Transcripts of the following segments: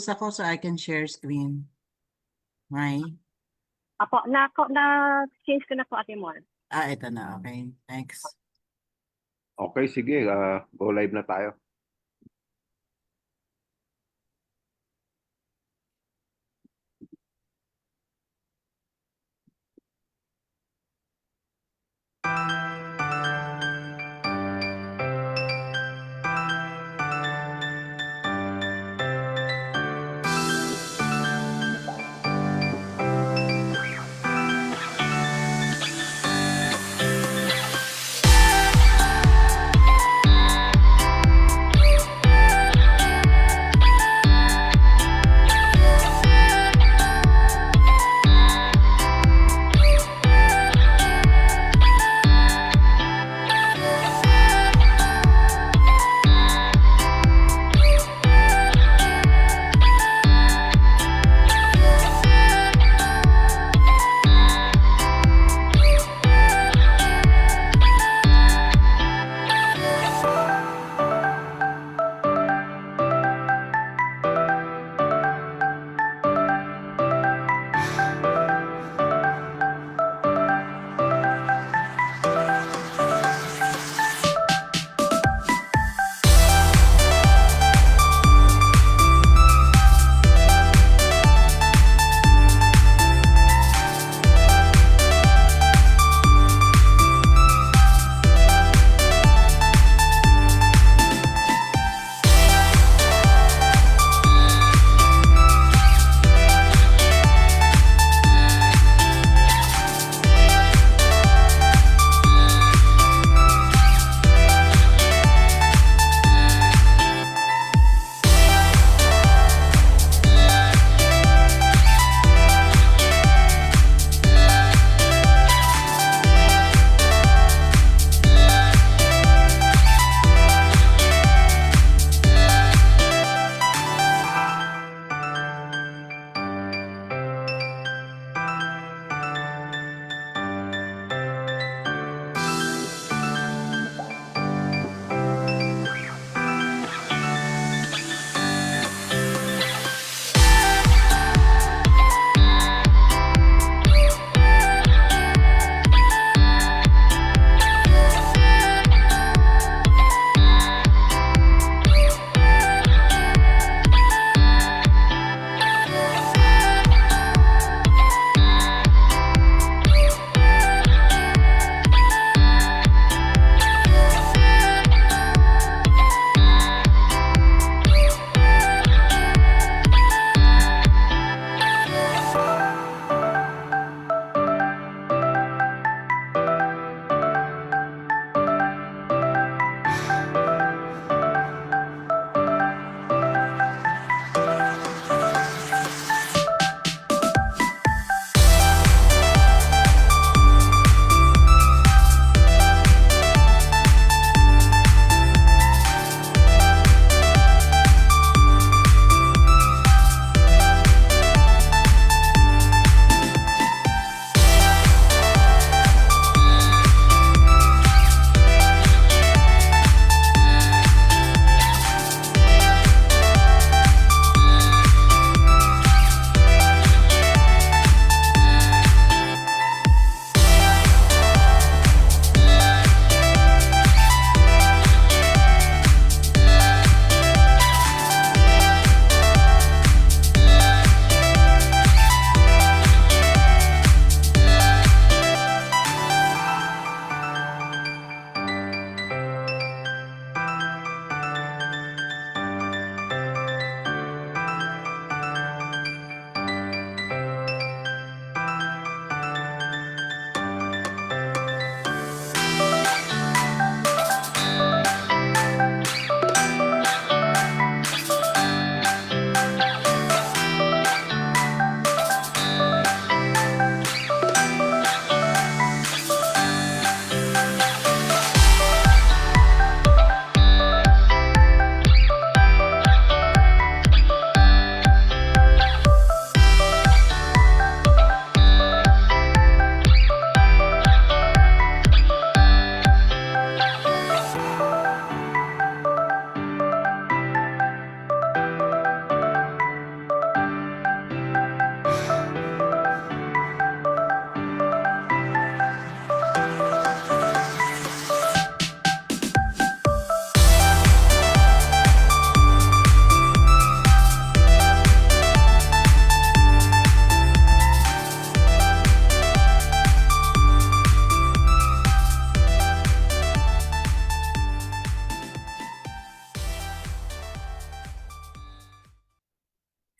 ako so I can share screen. May? Apo, na-change ko na po, Ate Mon. Ito na. Okay. Thanks. Okay, sige. Go live na tayo.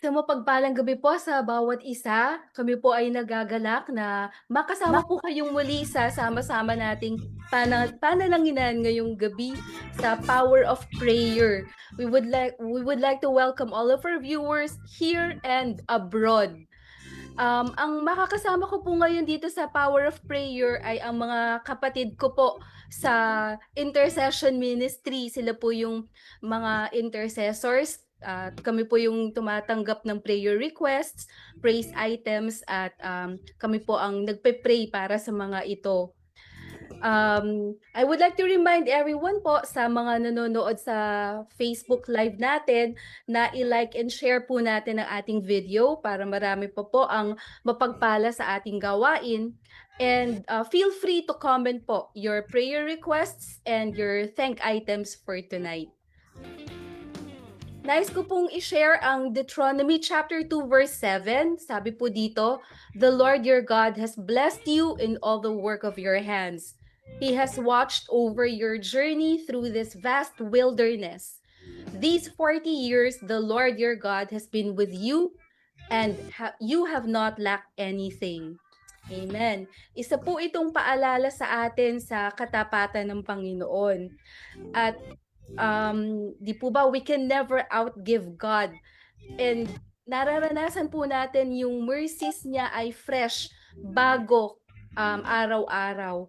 Sa mapagpalang gabi po sa bawat isa. Kami po ay nagagalak na makasama po kayong muli sa sama-sama nating panalanginan ngayong gabi sa Power of Prayer. We would like to welcome all of our viewers here and abroad. Ang makakasama ko po ngayon dito sa Power of Prayer ay ang mga kapatid ko po sa Intercession Ministry. Sila po yung mga intercessors. At kami po yung tumatanggap ng prayer requests, praise items, at kami po ang nagpe-pray para sa mga ito. I would like to remind everyone po sa mga nanonood sa Facebook Live natin na i-like and share po natin ang ating video para marami po ang mapagpala sa ating gawain. And feel free to comment po your prayer requests and your thank items for tonight. Nais ko pong i-share ang Deuteronomy chapter 2 verse 7. Sabi po dito, "The Lord your God has blessed you in all the work of your hands. He has watched over your journey through this vast wilderness. These 40 years, the Lord your God has been with you, and you have not lacked anything." Amen. Isa po itong paalala sa atin sa katapatan ng Panginoon. At di po ba, we can never outgive God. And nararanasan po natin yung mercies niya ay fresh, bago, araw-araw.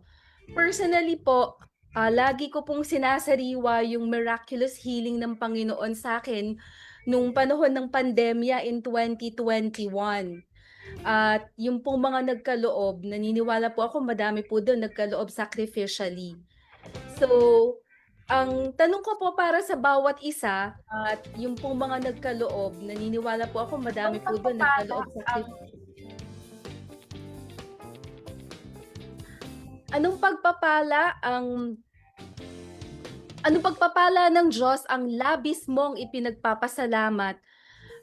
Personally po, lagi ko pong sinasariwa yung miraculous healing ng Panginoon sa akin nung panahon ng pandemya in 2021. At yung pong mga nagkaloob, naniniwala po ako madami po doon nagkaloob sacrificially. So, ang tanong ko po para sa bawat isa, at yung pong mga nagkaloob, naniniwala po ako madami po doon nagkaloob sacrificially. Anong pagpapala ng Diyos ang labis mong ipinagpapasalamat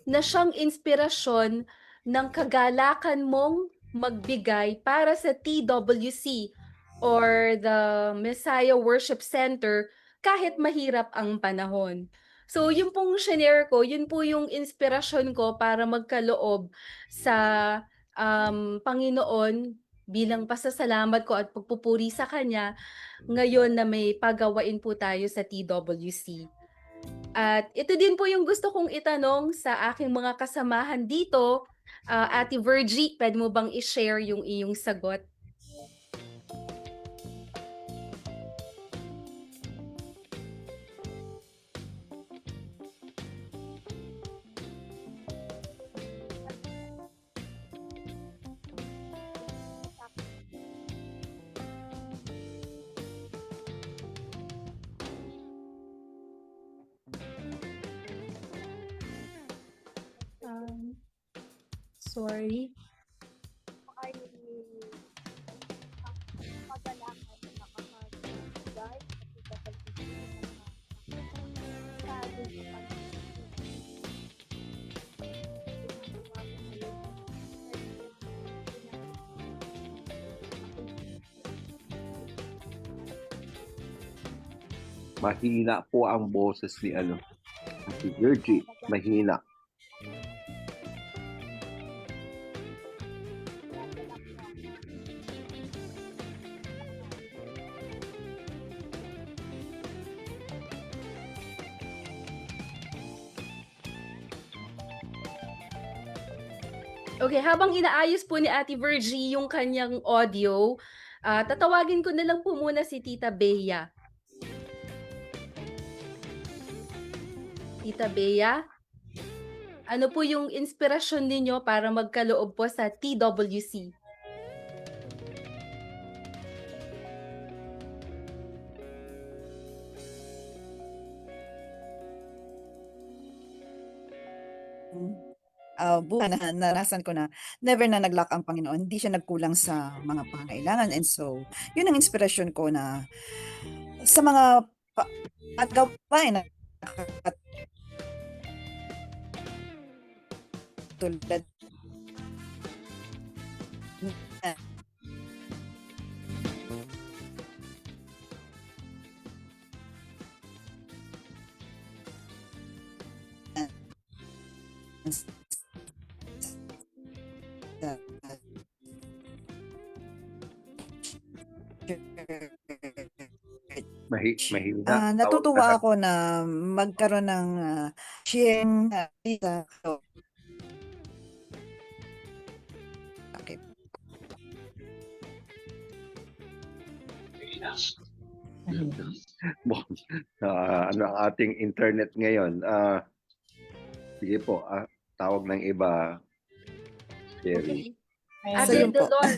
na siyang inspirasyon ng kagalakan mong magbigay para sa TWC or the Messiah Worship Center kahit mahirap ang panahon? So yun pong shinare ko, yun po yung inspirasyon ko para magkaloob sa Panginoon bilang pasasalamat ko at pagpupuri sa Kanya ngayon na may pagawain po tayo sa TWC. At ito din po yung gusto kong itanong sa aking mga kasamahan dito. Ate Virgie, pwede mo bang i-share yung iyong sagot? Sorry. Ay magalakan na nakakagay at Mahina po ang boses ni si Virgie. Mahina. Okay, habang inaayos po ni Ate Virgie yung kanyang audio, tatawagin ko na lang po muna si Tita Bea. Tita Bea, ano po yung inspirasyon ninyo para magkaloob po sa TWC? Buhay na naranasan ko na never na nag-lack ang Panginoon. Hindi siya nagkulang sa mga pangailangan. And so, yun ang inspirasyon ko na sa mga gawain na tulad Mahina. Tawag Natutuwa ka. ako na magkaroon ng sharing okay. Ano ang ating internet ngayon? Sige po, tawag ng iba, Jerry. Okay. So, Ate yun po. Delor.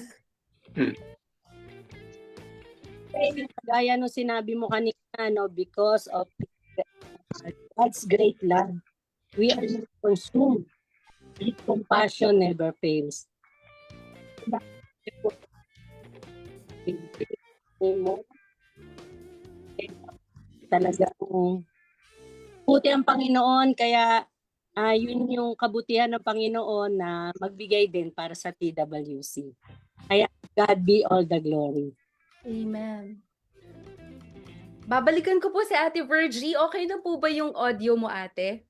Gaya nung sinabi mo kanina, no, because of God's great love, we are not consumed. His compassion never fails. Talagang buti ang Panginoon, kaya yun yung kabutihan ng Panginoon na magbigay din para sa TWC. Kaya God be all the glory. Amen. Babalikan ko po si Ate Virgie. Okay na po ba yung audio mo, ate?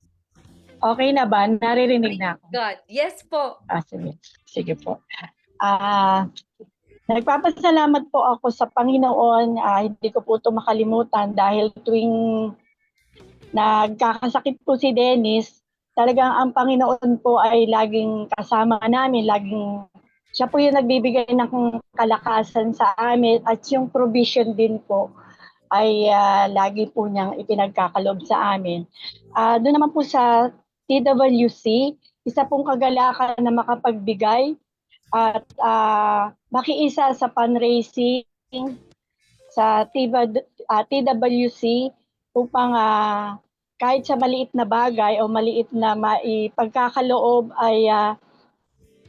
Okay na ba? Naririnig na ako. God. Yes po. Sige. Sige po. Nagpapasalamat po ako sa Panginoon. Hindi ko po ito makalimutan dahil tuwing nagkakasakit po si Dennis, talagang ang Panginoon po ay laging kasama namin, siya po yung nagbibigay ng kalakasan sa amin at yung provision din po ay lagi po niyang ipinagkakaloob sa amin. Doon naman po sa TWC, isa pong kagalakan na makapagbigay at makiisa sa fundraising sa TWC upang kahit sa maliit na bagay o maliit na maipagkakaloob ay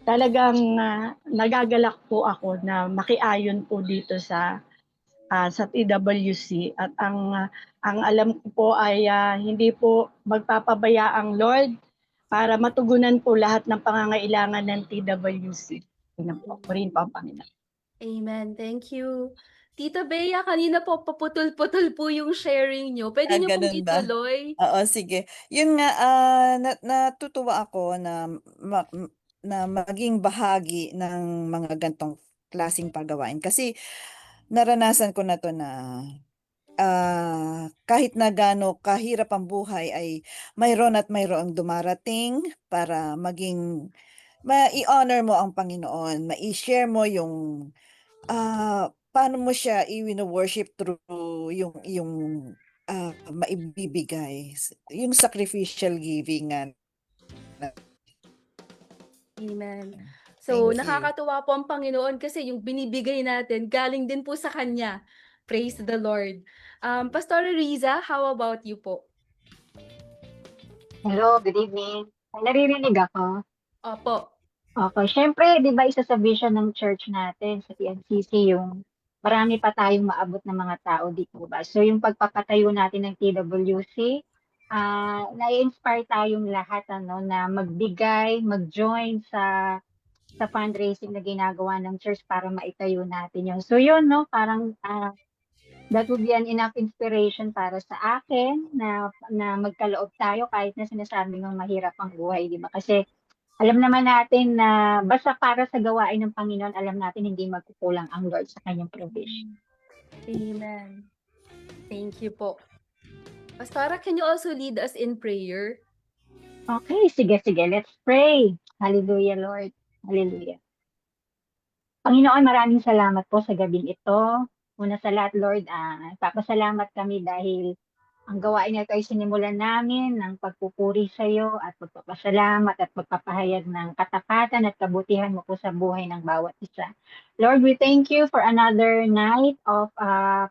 talagang nagagalak po ako na makiayon po dito sa TWC at ang alam ko po ay hindi po magpapabaya ang Lord para matugunan po lahat ng pangangailangan ng TWC. Rin po ang Panginoon. Amen. Thank you. Tita Bea, kanina po paputol-putol po yung sharing nyo. Pwede nyo pong Ganun ba? ituloy? Oo, sige. Yun nga, natutuwa ako na maging bahagi ng mga gantong klaseng paggawain. Kasi naranasan ko na to na kahit na gaano kahirap ang buhay ay mayroon at mayroong dumarating para maging ma-i-honor mo ang Panginoon, ma-i-share mo yung paano mo siya i-worship through yung maibibigay, yung sacrificial giving nga. Amen. So, Thank you. nakakatuwa po ang Panginoon kasi yung binibigay natin, galing din po sa Kanya. Praise the Lord. Pastor Riza, how about you po? Hello, good evening. Naririnig ako. Opo. Okay, syempre, di ba isa sa vision ng church natin sa TNCC yung marami pa tayong maabot ng mga tao, di po ba? So yung pagpapatayo natin ng TWC, na-inspire tayong lahat na magbigay, mag-join sa fundraising na ginagawa ng church para maitayo natin yun. So yun, no, parang that would be an enough inspiration para sa akin na magkaloob tayo kahit na sinasabi ng mahirap ang buhay, di ba? Kasi alam naman natin na basta para sa gawain ng Panginoon, alam natin hindi magkukulang ang Lord sa kanyang provision. Amen. Thank you po. Pastora, can you also lead us in prayer? Okay, sige. Let's pray. Hallelujah, Lord. Hallelujah. Panginoon, maraming salamat po sa gabing ito. Una sa lahat, Lord, papasalamat kami dahil ang gawain na ito ay sinimulan namin ng pagpupuri sa iyo at pagpapasalamat at pagpapahayag ng katapatan at kabutihan mo po sa buhay ng bawat isa. Lord, we thank you for another night of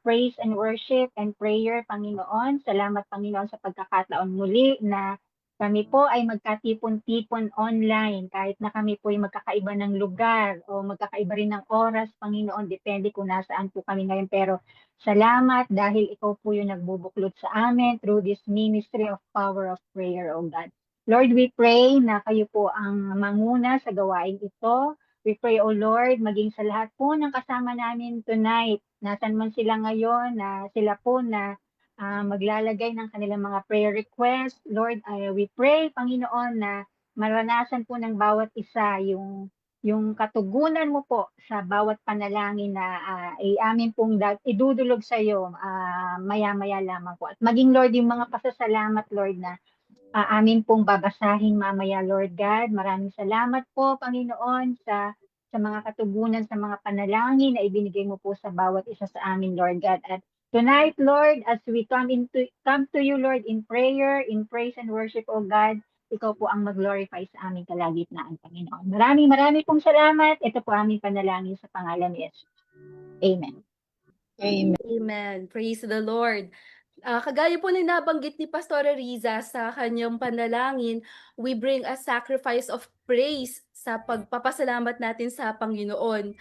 praise and worship and prayer, Panginoon. Salamat, Panginoon, sa pagkakataon muli na kami po ay magkatipon-tipon online kahit na kami po ay magkakaiba ng lugar o magkakaiba rin ng oras, Panginoon, depende kung nasaan po kami ngayon. Pero salamat dahil ikaw po yung nagbubuklod sa amin through this ministry of power of prayer, O God. Lord, we pray na kayo po ang manguna sa gawain ito. We pray, O Lord, maging sa lahat po ng kasama namin tonight. Nasan man sila ngayon, na sila po na maglalagay ng kanilang mga prayer request. Lord, we pray, Panginoon, na maranasan po ng bawat isa yung yung katugunan mo po sa bawat panalangin na ay amin pong idudulog sa iyo maya-maya lamang po. At maging Lord yung mga pasasalamat Lord na amin pong babasahin mamaya Lord God. Maraming salamat po Panginoon sa mga katugunan, sa mga panalangin na ibinigay mo po sa bawat isa sa amin Lord God. At tonight Lord, as we come to you Lord in prayer, in praise and worship O God, ikaw po ang mag-glorify sa aming kalagitnaan, Panginoon. Maraming pong salamat. Ito po aming panalangin sa pangalan ni Jesus. Amen. Amen. Amen. Praise the Lord. Kagaya po na nabanggit ni Pastor Riza sa kanyang panalangin, we bring a sacrifice of praise sa pagpapasalamat natin sa Panginoon.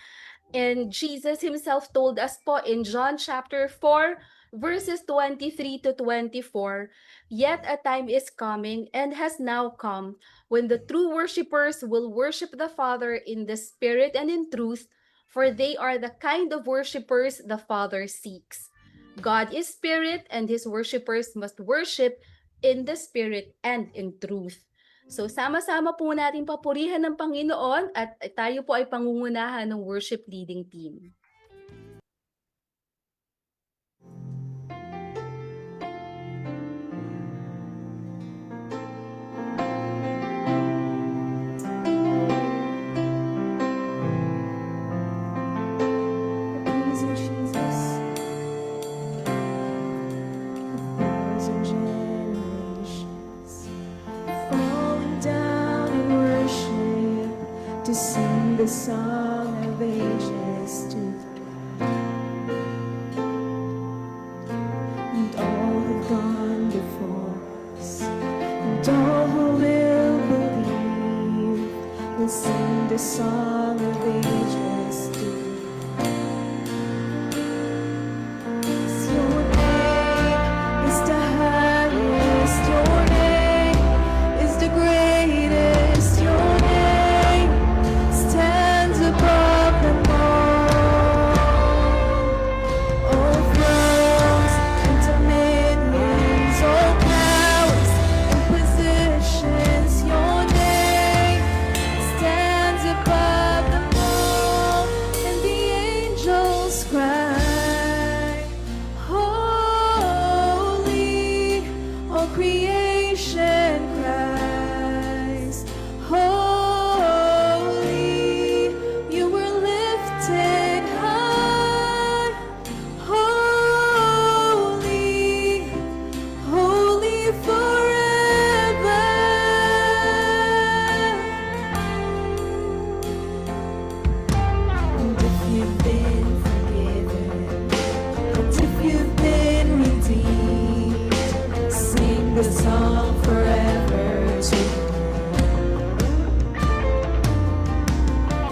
And Jesus himself told us po in John chapter 4, verses 23 to 24, "Yet a time is coming and has now come when the true worshipers will worship the Father in the Spirit and in truth, for they are the kind of worshipers the Father seeks. God is Spirit, and His worshipers must worship in the Spirit and in truth." So sama-sama po natin papurihan ng Panginoon at tayo po ay pangungunahan ng worship leading team. Praise you, Jesus. A thousand generations falling down in worship to sing the song of ages to the Lord. And all have gone before us, and all who will believe will sing the song of ages to the Lord. Your name is the highest, your name is the greatest, your name stands above them all. All thrones and dominions, all powers and positions, your name stands above them all. And the angels cry, holy, all creation cries, holy, you were lifted high, holy, holy forever. And if you've been forgiven, and if you've been redeemed, sing the song forever to the Lord.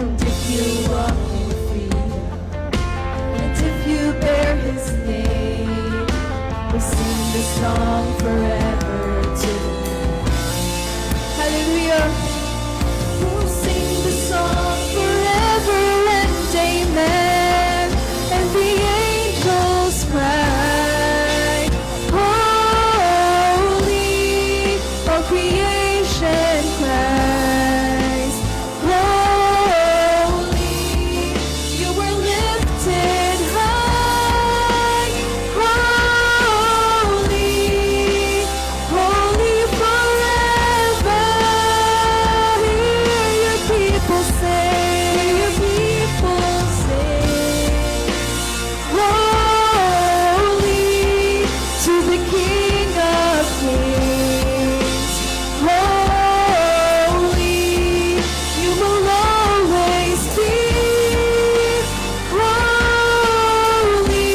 And if you walk in freedom, and if you bear His name, we sing the song forever to the Lord. Hallelujah. We'll sing the song forever and amen. And the angels cry, holy, all creation cries, holy, you were lifted high, holy, holy forever. Hear your people sing, your people sing, holy to the King of Kings, holy, you will always be, holy,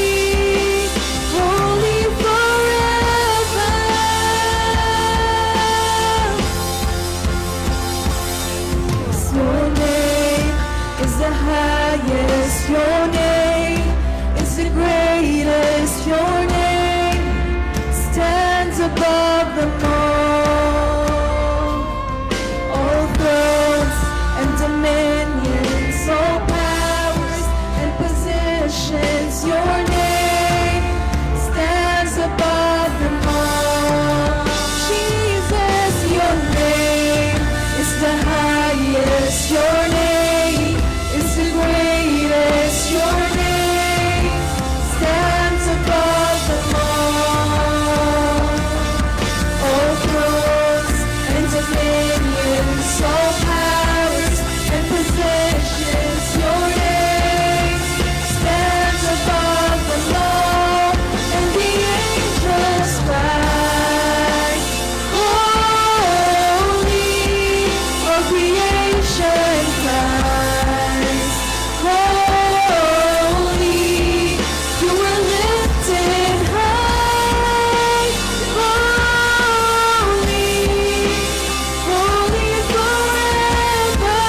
holy forever. Your name is the highest, your name is the greatest, your name stands above them all. All thrones and dominions, all powers and positions, your name stands above them all. Jesus, your name is the highest, your name creation cries, holy, you were lifted high, holy, holy forever.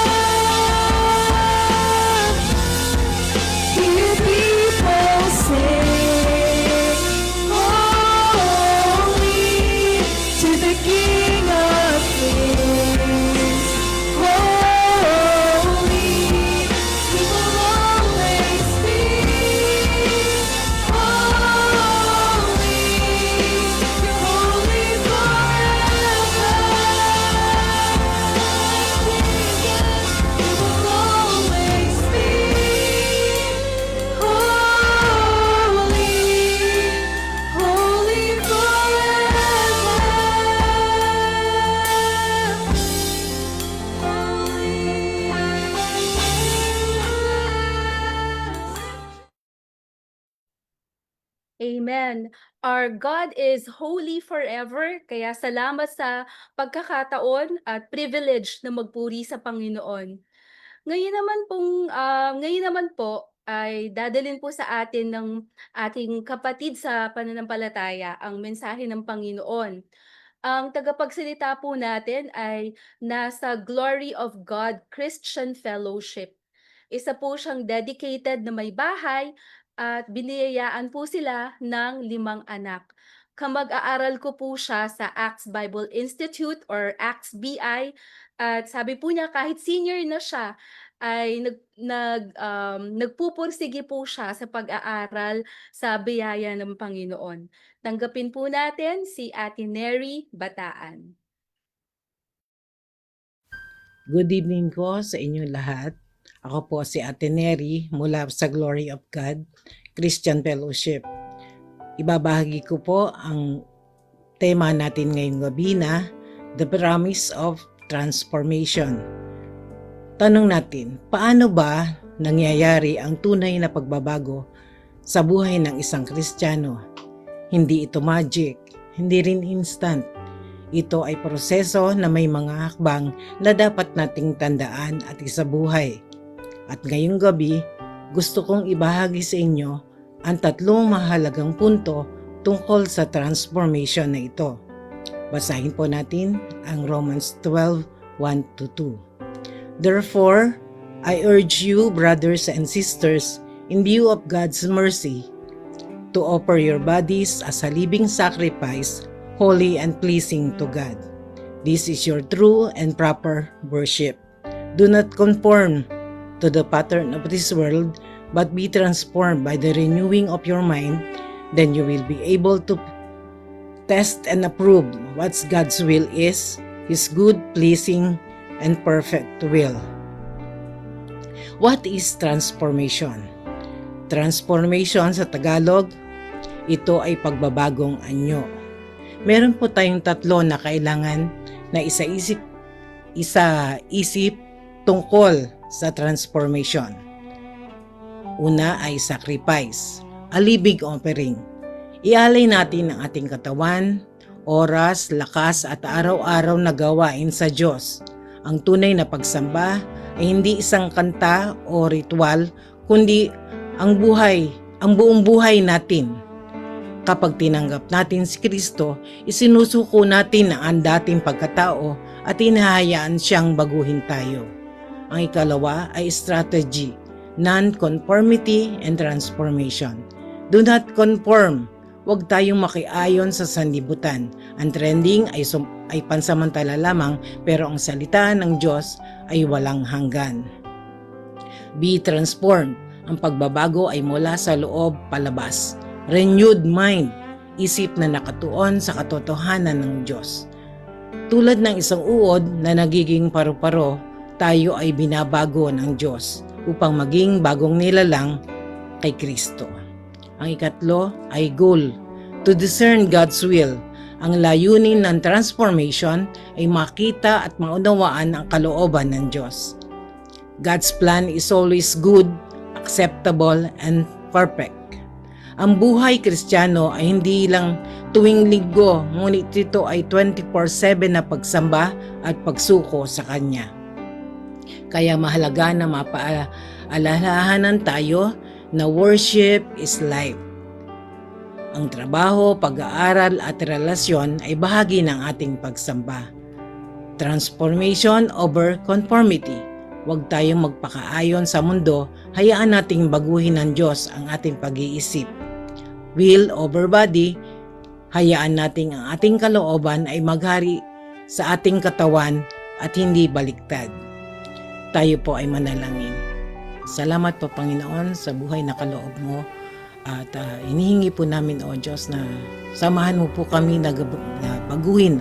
Hear people sing, holy, to the King of Kings. Holy, He will always be. Holy, you're holy forever. Jesus, you will always be. Holy, holy Amen. Our God is holy forever, kaya salamat sa pagkakataon at privilege na magpuri sa Panginoon. Ngayon naman po ay dadalhin po sa atin ng ating kapatid sa pananampalataya ang mensahe ng Panginoon. Ang tagapagsalita po natin ay nasa Glory of God Christian Fellowship. Isa po siyang dedicated na may bahay at biniyayaan po sila ng 5 anak. Kamag-aaral ko po siya sa Acts Bible Institute or Acts BI at sabi po niya kahit senior na siya ay nagpupursige po siya sa pag-aaral sa biyaya ng Panginoon. Tanggapin po natin si Ate Neri Bataan. Good evening po sa inyong lahat. Ako po si Ate Neri mula sa Glory of God Christian Fellowship. Ibabahagi ko po ang tema natin ngayong gabi na The Promise of Transformation. Tanong natin, paano ba nangyayari ang tunay na pagbabago sa buhay ng isang Kristiyano? Hindi ito magic, hindi rin instant. Ito ay proseso na may mga hakbang na dapat nating tandaan at isabuhay. At ngayong gabi, gusto kong ibahagi sa inyo ang 3 mahalagang punto tungkol sa transformation na ito. Basahin po natin ang Romans 12:1-2. Therefore, I urge you, brothers and sisters, in view of God's mercy, to offer your bodies as a living sacrifice, holy and pleasing to God. This is your true and proper worship. Do not conform to the pattern of this world, but be transformed by the renewing of your mind. Then you will be able to test and approve what God's will is, His good, pleasing, and perfect will. What is transformation? Transformation sa Tagalog, ito ay pagbabagong anyo. Meron po tayong 3 na kailangan na isip tungkol sa transformation. Una ay sacrifice, a living offering. Ialay natin ang ating katawan, oras, lakas at araw-araw na gawain sa Diyos. Ang tunay na pagsamba ay hindi isang kanta o ritual, kundi ang buong buhay natin. Kapag tinanggap natin si Kristo, isinusuko natin ang dating pagkatao at hinahayaan siyang baguhin tayo. Ang ikalawa ay strategy, non-conformity and transformation. Do not conform. Huwag tayong makiayon sa sanlibutan. Ang trending ay pansamantala lamang, pero ang salita ng Diyos ay walang hanggan. Be transformed. Ang pagbabago ay mula sa loob palabas. Renewed mind, isip na nakatuon sa katotohanan ng Diyos. Tulad ng isang uod na nagiging paru-paro, tayo ay binabago ng Diyos upang maging bagong nilalang kay Kristo. Ang ikatlo ay goal, to discern God's will. Ang layunin ng transformation ay makita at maunawaan ang kalooban ng Diyos. God's plan is always good, acceptable, and perfect. Ang buhay Kristiyano ay hindi lang tuwing linggo, ngunit ito ay 24/7 na pagsamba at pagsuko sa Kanya. Kaya mahalaga na mapaalalahanan tayo na worship is life. Ang trabaho, pag-aaral at relasyon ay bahagi ng ating pagsamba. Transformation over conformity. Huwag tayong magpakaayon sa mundo, hayaan nating baguhin ng Diyos ang ating pag-iisip. Will over body, hayaan nating ang ating kalooban ay maghari sa ating katawan at hindi baliktad. Tayo po ay manalangin. Salamat po Panginoon sa buhay na kaloob mo at inihingi po namin o Diyos na samahan mo po kami na baguhin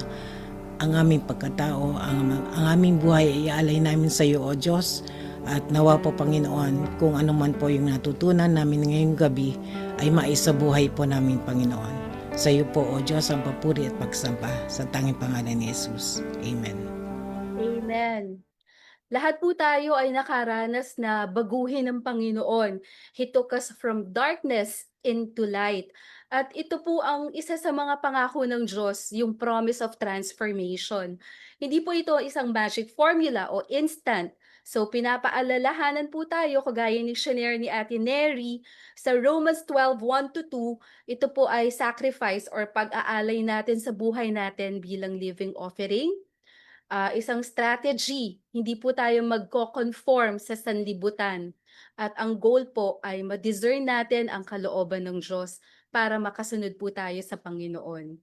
ang aming pagkatao, ang aming buhay ay iaalay namin sa iyo o Diyos at nawa po Panginoon kung ano man po yung natutunan namin ngayong gabi ay maisabuhay po namin Panginoon. Sa iyo po o Diyos ang papuri at pagsamba sa tanging pangalan ni Jesus. Amen. Amen. Lahat po tayo ay nakaranas na baguhin ng Panginoon. He took us from darkness into light. At ito po ang isa sa mga pangako ng Diyos, yung promise of transformation. Hindi po ito isang magic formula o instant. So pinapaalalahanan po tayo, kagaya ni shinare ni Ate Neri, sa Romans 12:1-2, ito po ay sacrifice or pag-aalay natin sa buhay natin bilang living offering. Isang strategy, hindi po tayo magko-conform sa sanlibutan. At ang goal po ay ma-discern natin ang kalooban ng Diyos para makasunod po tayo sa Panginoon.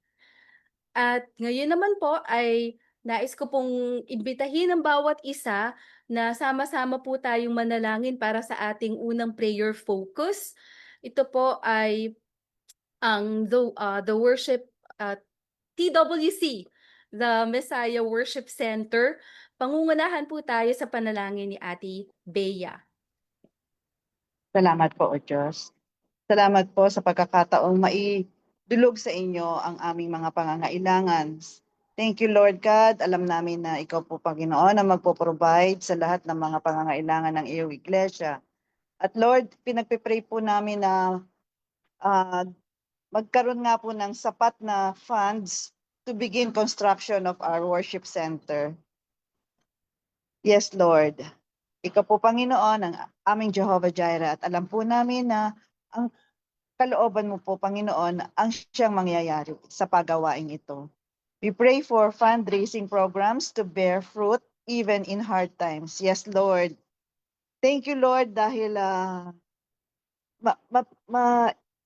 At ngayon naman po ay nais ko pong imbitahin ang bawat isa na sama-sama po tayong manalangin para sa ating unang prayer focus. Ito po ay ang the worship TWC, the Messiah Worship Center. Pangungunahan po tayo sa panalangin ni Ate Bea. Salamat po, O Diyos. Salamat po sa pagkakataong maidulog sa inyo ang aming mga pangangailangan. Thank you, Lord God. Alam namin na ikaw po, Panginoon, ang magpo-provide sa lahat ng mga pangangailangan ng iyong iglesia. At Lord, pinagpipray po namin na magkaroon nga po ng sapat na funds to begin construction of our worship center. Yes, Lord. Ikaw po, Panginoon, ang aming Jehovah Jireh, at alam po namin na ang kalooban mo po, Panginoon, ang siyang mangyayari sa paggawaing ito. We pray for fundraising programs to bear fruit even in hard times. Yes, Lord. Thank you, Lord, dahil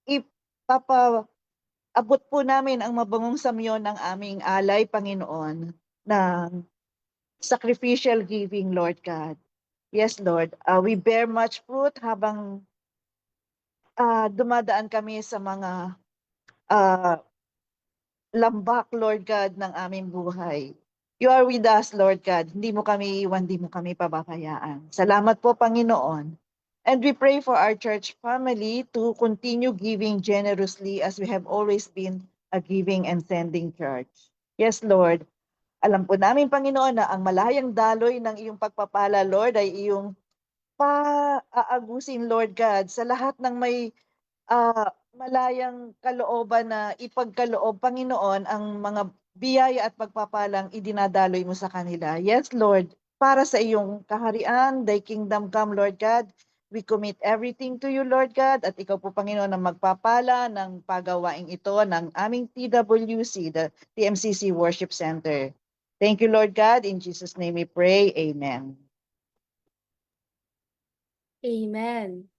ipapaabot po namin ang mabangong samyon ng aming alay, Panginoon, ng sacrificial giving, Lord God. Yes, Lord. We bear much fruit habang dumadaan kami sa mga lambak, Lord God, ng aming buhay. You are with us, Lord God. Hindi mo kami iwan, hindi mo kami pababayaan. Salamat po, Panginoon. And we pray for our church family to continue giving generously as we have always been a giving and sending church. Yes, Lord. Alam po namin, Panginoon, na ang malayang daloy ng iyong pagpapala, Lord, ay iyong paaagusin, Lord God, sa lahat ng may malayang kalooban na ipagkaloob, Panginoon, ang mga biyaya at pagpapalang idinadaloy mo sa kanila. Yes, Lord, para sa iyong kaharian, thy kingdom come, Lord God. We commit everything to you, Lord God, at ikaw po, Panginoon, ang magpapala ng pagawaing ito ng aming TWC, the TMCC Worship Center. Thank you, Lord God. In Jesus' name we pray. Amen. Amen.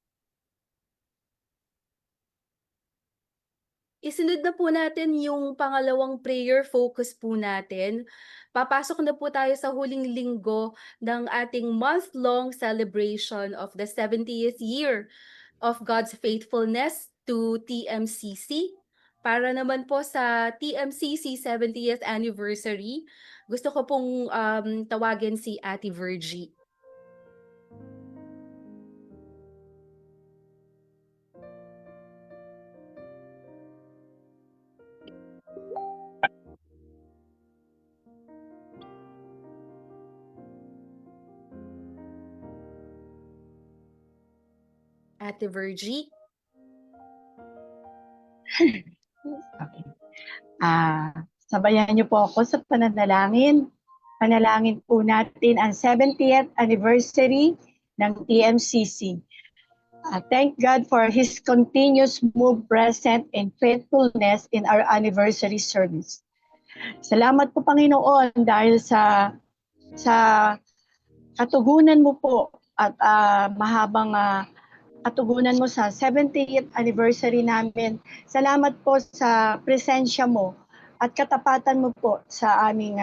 Isunod na po natin yung pangalawang prayer focus po natin. Papasok na po tayo sa huling linggo ng ating month-long celebration of the 70th year of God's faithfulness to TMCC. Para naman po sa TMCC 70th anniversary, gusto ko pong tawagin si Ate Virgie. Ate Virgie? Okay. Sabayan niyo po ako sa pananalangin. panalangin po natin ang 70th anniversary ng TMCC. Thank God for His continuous move, present, and faithfulness in our anniversary service. Salamat po Panginoon dahil sa katugunan mo po at mahabang katugunan mo sa 70th anniversary namin. Salamat po sa presensya mo at katapatan mo po sa aming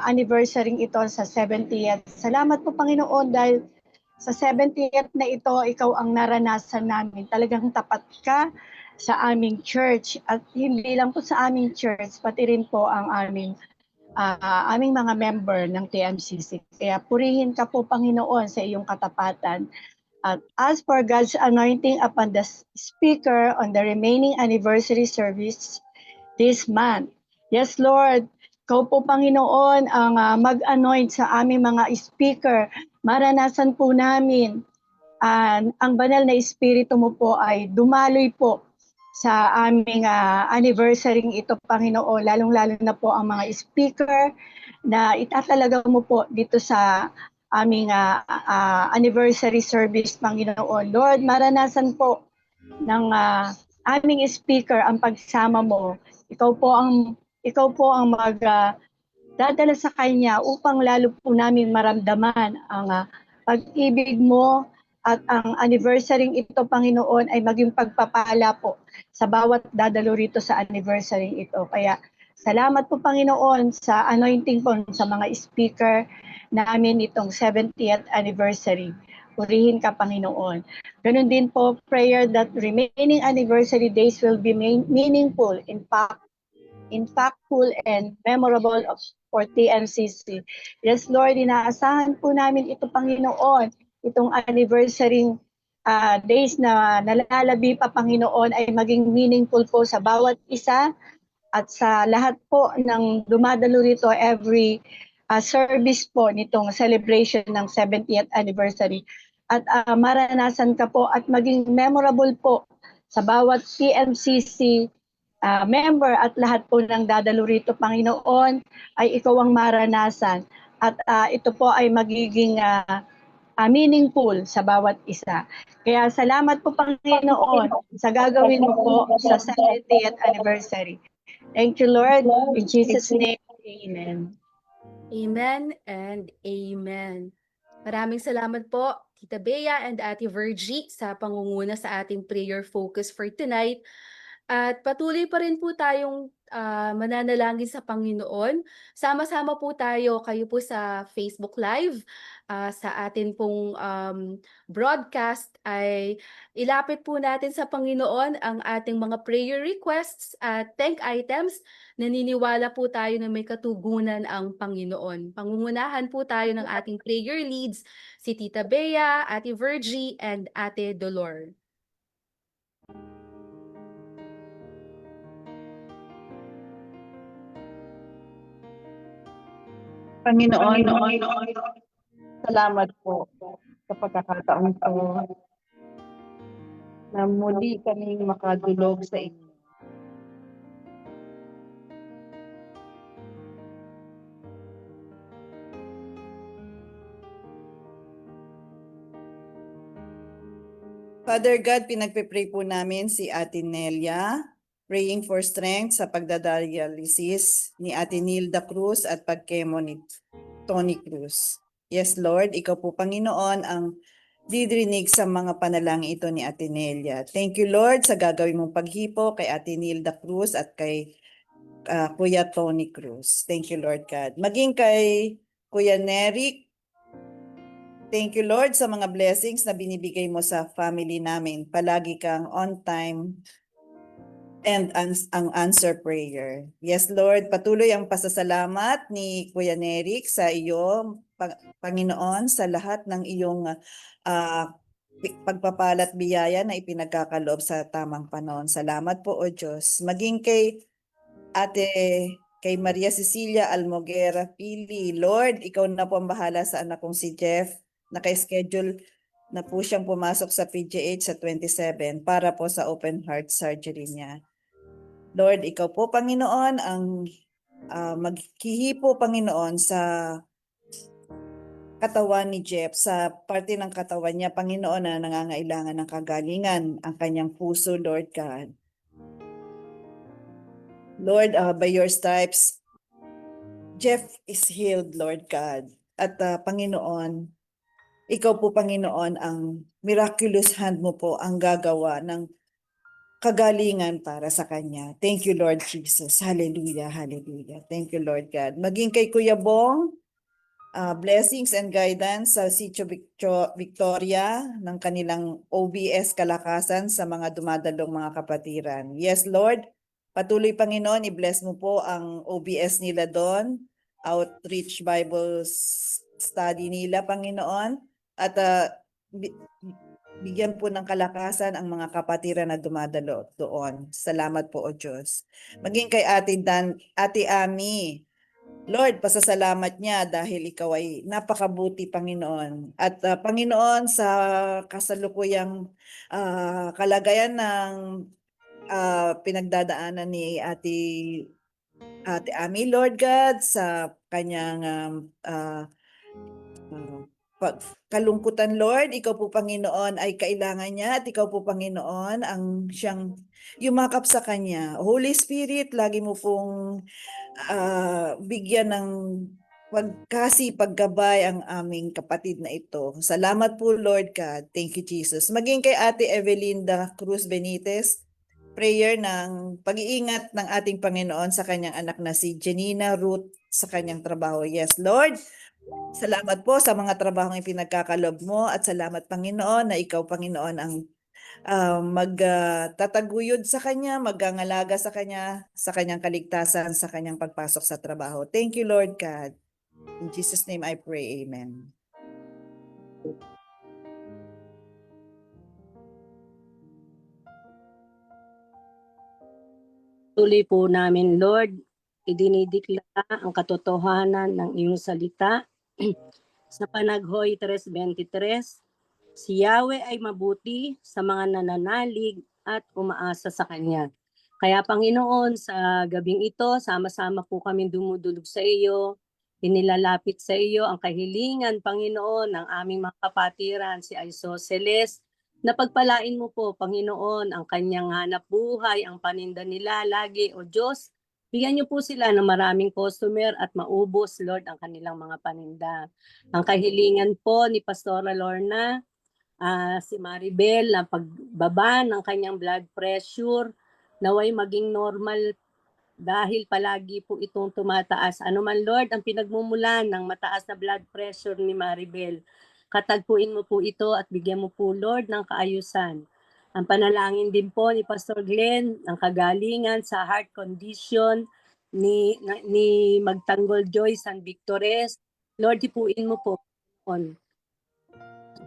anniversary ito sa 70th. Salamat po Panginoon dahil sa 70th na ito, ikaw ang naranasan namin. Talagang tapat ka sa aming church at hindi lang po sa aming church, pati rin po ang aming mga member ng TMCC. Kaya purihin ka po Panginoon sa iyong katapatan. At as for God's anointing upon the speaker on the remaining anniversary service this month. Yes Lord, ikaw po Panginoon ang mag-anoint sa aming mga speaker. Maranasan po namin ang banal na espiritu mo po ay dumaloy po sa aming anniversary ito Panginoon, lalong-lalo na po ang mga speaker na itatalaga mo po dito sa aming anniversary service Panginoon. Lord, maranasan po ng aming speaker ang pagsama mo. Ikaw po ang dadala sa kanya upang lalo po namin maramdaman ang pag-ibig mo at ang anniversary ito, Panginoon, ay maging pagpapala po sa bawat dadalo rito sa anniversary ito. Kaya salamat po, Panginoon, sa anointing po sa mga speaker namin itong 70th anniversary. Purihin ka, Panginoon. Ganun din po, prayer that remaining anniversary days will be meaningful, impactful, and memorable for TMCC. Yes, Lord, inaasahan po namin ito, Panginoon, itong anniversary days na nalalabi pa, Panginoon, ay maging meaningful po sa bawat isa at sa lahat po ng dumadalo rito every service po nitong celebration ng 70th anniversary. At maranasan ka po at maging memorable po sa bawat TMCC member at lahat po ng dadalo rito, Panginoon, ay ikaw ang maranasan. At ito po ay magiging meaningful sa bawat isa. Kaya salamat po, Panginoon, sa gagawin mo po sa 70th anniversary. Thank you, Lord. In Jesus' name, amen. Amen and amen. Maraming salamat po, Tita Bea and Ate Virgie, sa pangunguna sa ating prayer focus for tonight. At patuloy pa rin po tayong mananalangin sa Panginoon. Sama-sama po tayo, kayo po sa Facebook Live, sa atin pong broadcast ay ilapit po natin sa Panginoon ang ating mga prayer requests at thank items. Naniniwala po tayo na may katugunan ang Panginoon. Pangungunahan po tayo ng ating prayer leads, si Tita Bea, Ate Virgie, and Ate Dolor. Panginoon, salamat po sa pagkakataon ito na muli kaming makadulog sa inyo. Father God, pinagpipray po namin si Ate Nelia, praying for strength sa pagdadialysis ni Ate Nilda Cruz at pagkemo ni Tony Cruz. Yes, Lord, ikaw po, Panginoon, ang didrinig sa mga panalangin ito ni Ate Nelia. Thank you, Lord, sa gagawin mong paghipo kay Ate Nilda Cruz at kay Kuya Tony Cruz. Thank you, Lord God. Maging kay Kuya Neric, thank you, Lord, sa mga blessings na binibigay mo sa family namin. Palagi kang on time and ang answer prayer. Yes, Lord, patuloy ang pasasalamat ni Kuya Neric sa iyo, Panginoon, sa lahat ng iyong pagpapalat biyaya na ipinagkakaloob sa tamang panahon. Salamat po, O Diyos. Maging kay Maria Cecilia Almoguera Pili, Lord, ikaw na po ang bahala sa anak kong si Jeff. Naka-schedule na po siyang pumasok sa PGH sa 27 para po sa open heart surgery niya. Lord, ikaw po, Panginoon, ang maghihipo, Panginoon, sa katawan ni Jeff, sa parte ng katawan niya, Panginoon, na nangangailangan ng kagalingan, ang kanyang puso, Lord God. Lord, by your stripes, Jeff is healed, Lord God. At Panginoon, ikaw po, Panginoon, ang miraculous hand mo po ang gagawa ng kagalingan para sa kanya. Thank you, Lord Jesus. Hallelujah, hallelujah. Thank you, Lord God. Maging kay Kuya Bong, blessings and guidance sa Sitio Victoria ng kanilang OBS Kalakasan sa mga dumadalong mga kapatiran. Yes, Lord. Patuloy, Panginoon, i-bless mo po ang OBS nila doon, Outreach Bible Study nila, Panginoon. At bigyan po ng kalakasan ang mga kapatiran na dumadalo doon. Salamat po, O Diyos. Maging kay Ate Ami, Lord, pasasalamat niya dahil ikaw ay napakabuti, Panginoon. At Panginoon, sa kasalukuyang kalagayan ng pinagdadaanan ni Ate Ami, Lord God, sa kanyang kalungkutan, Lord, ikaw po, Panginoon, ay kailangan niya at ikaw po, Panginoon, ang siyang yumakap sa kanya. Holy Spirit, lagi mo pong bigyan ng paggabay ang aming kapatid na ito. Salamat po, Lord God. Thank you, Jesus. Maging kay Ate Evelinda Cruz Benitez, prayer ng pag-iingat ng ating Panginoon sa kanyang anak na si Janina Ruth sa kanyang trabaho. Yes, Lord. Salamat po sa mga trabahong ipinagkakalob mo at salamat, Panginoon, na ikaw, Panginoon, ang magtataguyod sa kanya, magangalaga sa kanyang kaligtasan, sa kanyang pagpasok sa trabaho. Thank you, Lord God. In Jesus' name I pray, amen. Tuloy po namin, Lord, idinideklara ang katotohanan ng iyong salita sa Panaghoy 3:23. Si Yahweh ay mabuti sa mga nananalig at umaasa sa Kanya. Kaya Panginoon, sa gabing ito, sama-sama po kami dumudulog sa iyo, inilalapit sa iyo ang kahilingan, Panginoon, ng aming mga kapatiran, si Isosceles, na pagpalain mo po, Panginoon, ang kanyang hanap buhay, ang paninda nila lagi, O Diyos. Bigyan niyo po sila ng maraming customer at maubos, Lord, ang kanilang mga paninda. Ang kahilingan po ni Pastora Lorna, si Maribel, na pagbaba ng kanyang blood pressure, naway maging normal dahil palagi po itong tumataas. Ano man, Lord, ang pinagmumulan ng mataas na blood pressure ni Maribel, katagpuin mo po ito at bigyan mo po, Lord, ng kaayusan. Ang panalangin din po ni Pastor Glenn, ang kagalingan sa heart condition ni Magtanggol Joy San Victores. Lord, ipuin mo po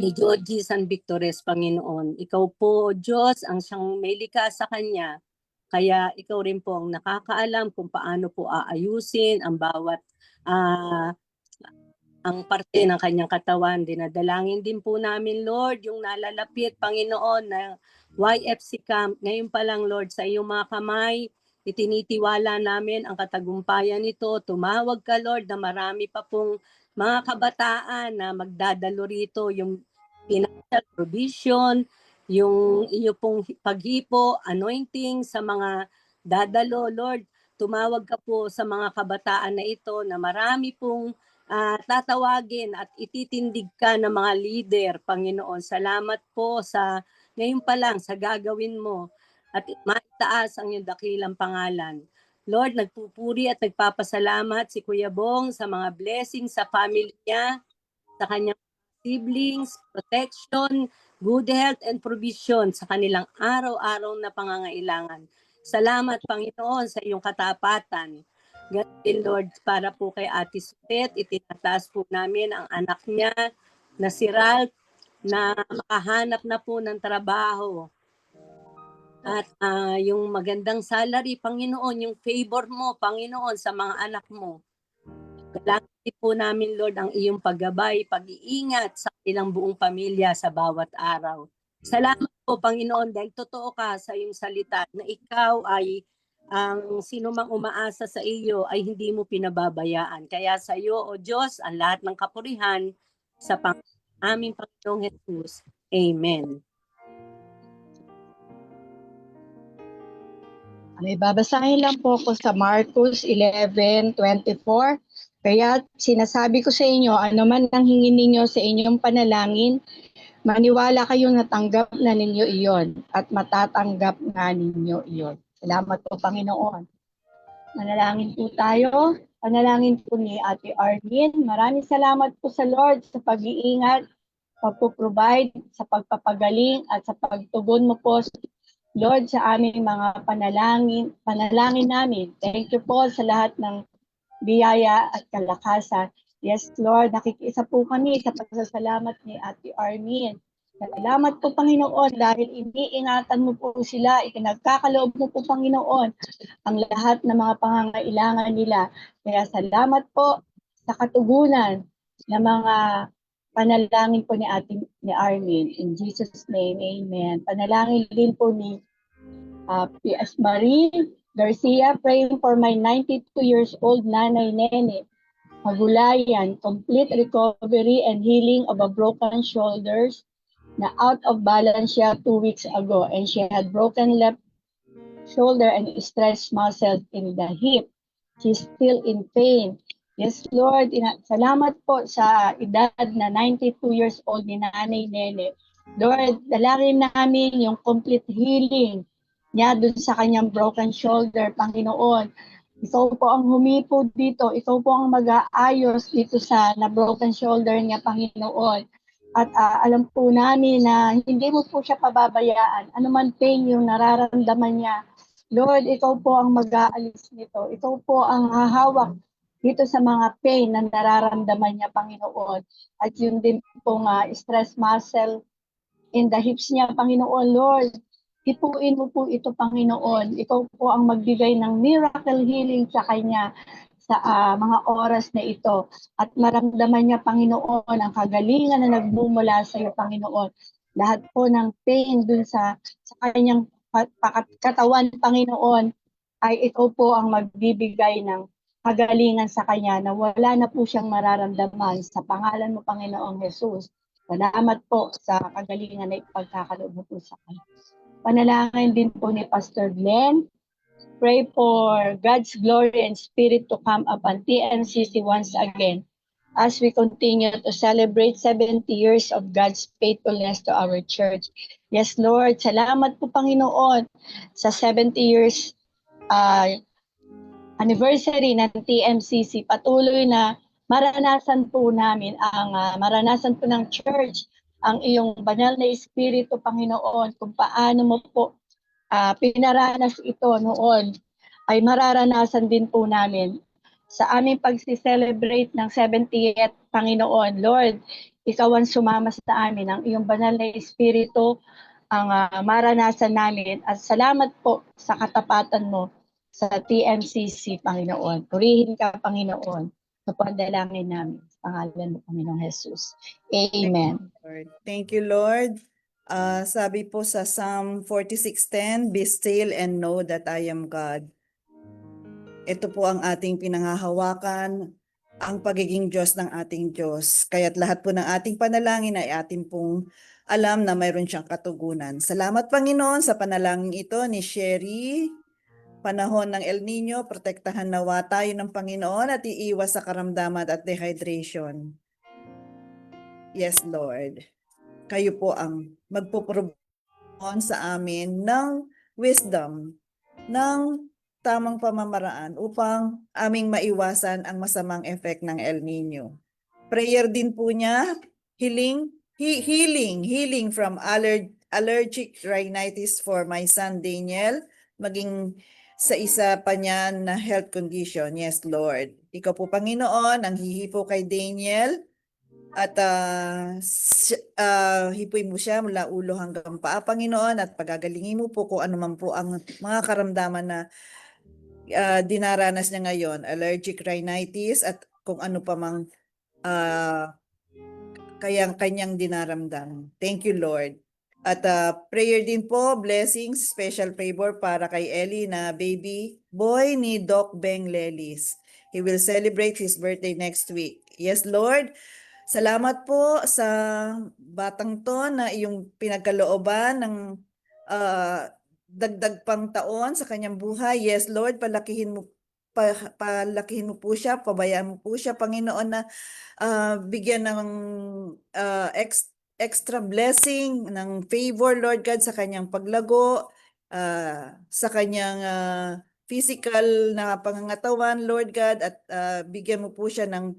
ni Georgie San Victores, Panginoon. Ikaw po, Diyos, ang siyang may likha sa kanya. Kaya ikaw rin po ang nakakaalam kung paano po aayusin ang bawat ang parte ng kanyang katawan. Dinadalangin din po namin, Lord, yung nalalapit, Panginoon, na YFC camp. Ngayon pa lang, Lord, sa iyong mga kamay, itinitiwala namin ang katagumpayan nito. Tumawag ka, Lord, na marami pa pong mga kabataan na magdadalo rito, yung financial provision, yung iyo pong paghipo, anointing sa mga dadalo, Lord. Tumawag ka po sa mga kabataan na ito na marami pong tatawagin at ititindig ka ng mga leader, Panginoon. Salamat po sa ngayon pa lang sa gagawin mo at maitaas ang iyong dakilang pangalan. Lord, nagpupuri at nagpapasalamat si Kuya Bong sa mga blessings sa family niya, sa kanyang siblings, protection, good health and provision sa kanilang araw-araw na pangangailangan. Salamat, Panginoon, sa iyong katapatan. Ganun, Lord, para po kay Ate Sutet, itinataas po namin ang anak niya na si Ralph na makahanap na po ng trabaho. At yung magandang salary, Panginoon, yung favor mo, Panginoon, sa mga anak mo. Kailangan po namin, Lord, ang iyong paggabay, pag-iingat sa ilang buong pamilya sa bawat araw. Salamat po, Panginoon, dahil totoo ka sa iyong salita na ikaw ay ang sino mang umaasa sa iyo ay hindi mo pinababayaan. Kaya sa iyo, O Diyos, ang lahat ng kapurihan sa aming Panginoong Jesus. Amen. May babasahin lang po ko sa Marcos 11:24. Kaya sinasabi ko sa inyo, ano man ang hingin ninyo sa inyong panalangin, maniwala kayong natanggap na ninyo iyon at matatanggap nga ninyo iyon. Salamat po, Panginoon. Manalangin po tayo. Panalangin po ni Ate Arlene. Maraming salamat po sa Lord sa pag-iingat, pagpo-provide, sa pagpapagaling at sa pagtugon mo po, Lord, sa aming mga panalangin namin. Thank you po sa lahat ng biyaya at kalakasan. Yes, Lord, nakikiisa po kami sa pasasalamat ni Ate Arlene. Salamat po, Panginoon, dahil iniingatan mo po sila, ikinagkakaloob mo po, Panginoon, ang lahat ng mga pangangailangan nila. Kaya salamat po sa katugunan ng mga panalangin po ni Armin. In Jesus' name, amen. Panalangin din po ni P.S. Marie Garcia, praying for my 92 years old nanay Nene Magulayan, complete recovery and healing of a broken shoulders na out of balance siya 2 weeks ago, and she had broken left shoulder and stress muscles in the hip. She's still in pain. Yes, Lord, salamat po sa edad na 92 years old ni Nanay Nene. Lord, dalangin namin yung complete healing niya dun sa kanyang broken shoulder, Panginoon. Ikaw po ang humipo dito. Ikaw po ang mag-aayos dito sa na-broken shoulder niya, Panginoon. At alam po namin na hindi mo po siya pababayaan. Ano man pain yung nararamdaman niya, Lord, ikaw po ang mag-aalis nito. Ikaw po ang hahawak dito sa mga pain na nararamdaman niya, Panginoon. At yun din pong stress muscle in the hips niya, Panginoon. Lord, hipuin mo po ito, Panginoon. Ikaw po ang magbigay ng miracle healing sa kanya sa mga oras na ito. At maramdaman niya, Panginoon, ang kagalingan na nagmumula sa iyo, Panginoon. Lahat po ng pain dun sa kanyang katawan, Panginoon, ay ikaw po ang magbibigay ng kagalingan sa kanya na wala na po siyang mararamdaman sa pangalan mo, Panginoong Jesus. Salamat po sa kagalingan na ipagkakaloob mo po sa kanya. Panalangin din po ni Pastor Glenn. Pray for God's glory and spirit to come upon TNCC once again as we continue to celebrate 70 years of God's faithfulness to our church. Yes, Lord, salamat po, Panginoon, sa 70 years anniversary ng TMCC. Patuloy na maranasan po namin maranasan po ng church ang iyong banal na espiritu, Panginoon, kung paano mo po pinaranas ito noon, ay mararanasan din po namin sa aming pag-celebrate ng 70th, Panginoon. Lord, ikaw ang sumama sa amin, ang iyong banal na espiritu ang maranasan namin. At salamat po sa katapatan mo sa TMCC, Panginoon. Purihin ka, Panginoon, sa pandalangin namin. Sa pangalan mo, Panginoong Jesus. Amen. Thank you, Lord. Sabi po sa Psalm 46:10, Be still and know that I am God. Ito po ang ating pinanghahawakan, ang pagiging Diyos ng ating Diyos. Kaya't lahat po ng ating panalangin ay ating pong alam na mayroon siyang katugunan. Salamat, Panginoon, sa panalangin ito ni Sherry. Panahon ng El Nino, protektahan nawa tayo ng Panginoon at iiwas sa karamdaman at dehydration. Yes, Lord. Kayo po ang magpuprovide sa amin ng wisdom, ng tamang pamamaraan upang aming maiwasan ang masamang effect ng El Nino. Prayer din po niya, healing from allergic rhinitis for my son Daniel, maging sa isa pa niya na health condition. Yes, Lord. Ikaw po, Panginoon, ang hihipo kay Daniel at hipuin mo siya mula ulo hanggang paa, Panginoon, at pagagalingin mo po kung ano man po ang mga karamdaman na dinaranas niya ngayon, allergic rhinitis at kung ano pa mang kanyang dinaramdam. Thank you, Lord. At prayer din po, blessings, special favor para kay Ellie na baby boy ni Doc Beng Lelis. He will celebrate his birthday next week. Yes, Lord. Salamat po sa batang to na iyong pinagkalooban ng dagdag pang taon sa kanyang buhay. Yes, Lord, palakihin mo po siya, pabayaan mo po siya, Panginoon, na bigyan ng extra blessing, ng favor, Lord God, sa kanyang paglago, sa kanyang physical na pangangatawan, Lord God, at bigyan mo po siya ng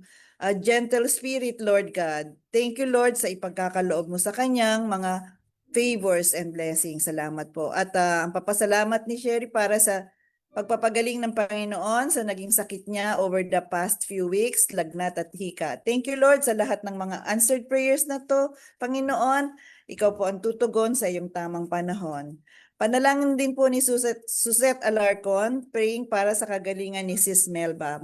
gentle spirit, Lord God. Thank you, Lord, sa ipagkakaloob mo sa kanyang mga favors and blessings. Salamat po. At ang papasalamat ni Sherry para sa pagpapagaling ng Panginoon sa naging sakit niya over the past few weeks, lagnat at hika. Thank you, Lord, sa lahat ng mga answered prayers na to, Panginoon. Ikaw po ang tutugon sa iyong tamang panahon. Panalangin din po ni Suzette Alarcon, praying para sa kagalingan ni Sis Melba.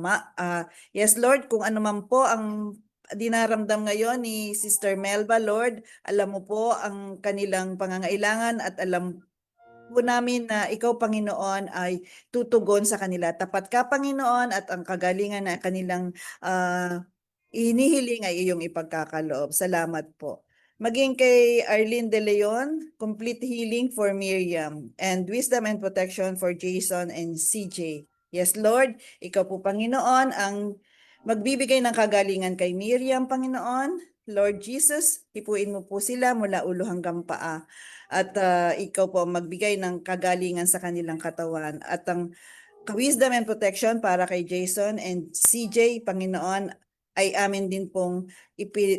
Yes, Lord, kung ano man po ang dinaramdam ngayon ni Sister Melba, Lord, alam mo po ang kanilang pangangailangan at alam po namin na ikaw, Panginoon, ay tutugon sa kanila. Tapat ka, Panginoon, at ang kagalingan na kanilang inihiling ay iyong ipagkakaloob. Salamat po. Maging kay Arlene De Leon, complete healing for Miriam, and wisdom and protection for Jason and CJ. Yes, Lord, ikaw po, Panginoon, ang magbibigay ng kagalingan kay Miriam, Panginoon. Lord Jesus, hipuin mo po sila mula ulo hanggang paa. At ikaw po ang magbigay ng kagalingan sa kanilang katawan. At ang wisdom and protection para kay Jason and CJ, Panginoon, ay amin din pong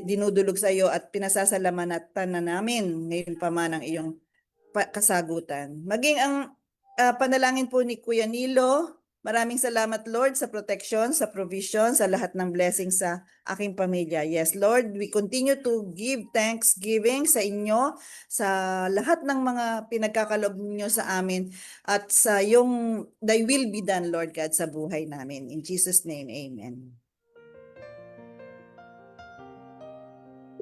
dinudulog sa iyo at pinasasalamatan na namin ngayon pa man ang iyong kasagutan. Maging ang panalangin po ni Kuya Nilo, maraming salamat, Lord, sa protection, sa provision, sa lahat ng blessings sa aking pamilya. Yes, Lord, we continue to give thanksgiving sa inyo, sa lahat ng mga pinagkakaloob niyo sa amin, at sa yung thy will be done, Lord God, sa buhay namin. In Jesus' name, amen.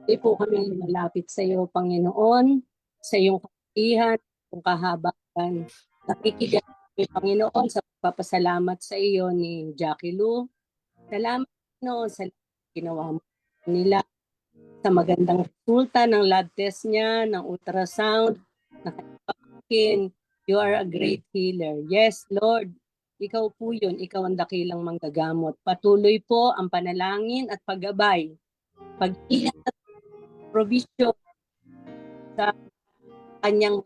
Hindi po kami malapit sa iyo, Panginoon, sa iyong kabutihan, kung kahabaan. Nakikinig kami, Panginoon, sa pagpapasalamat sa iyo ni Jackie Lou. Salamat, Panginoon, sa ginawa mo nila, sa magandang resulta ng lab test niya, ng ultrasound, na kanyang you are a great healer. Yes, Lord, ikaw po yun, ikaw ang dakilang manggagamot. Patuloy po ang panalangin at paggabay, pag-ingat at provision sa kanyang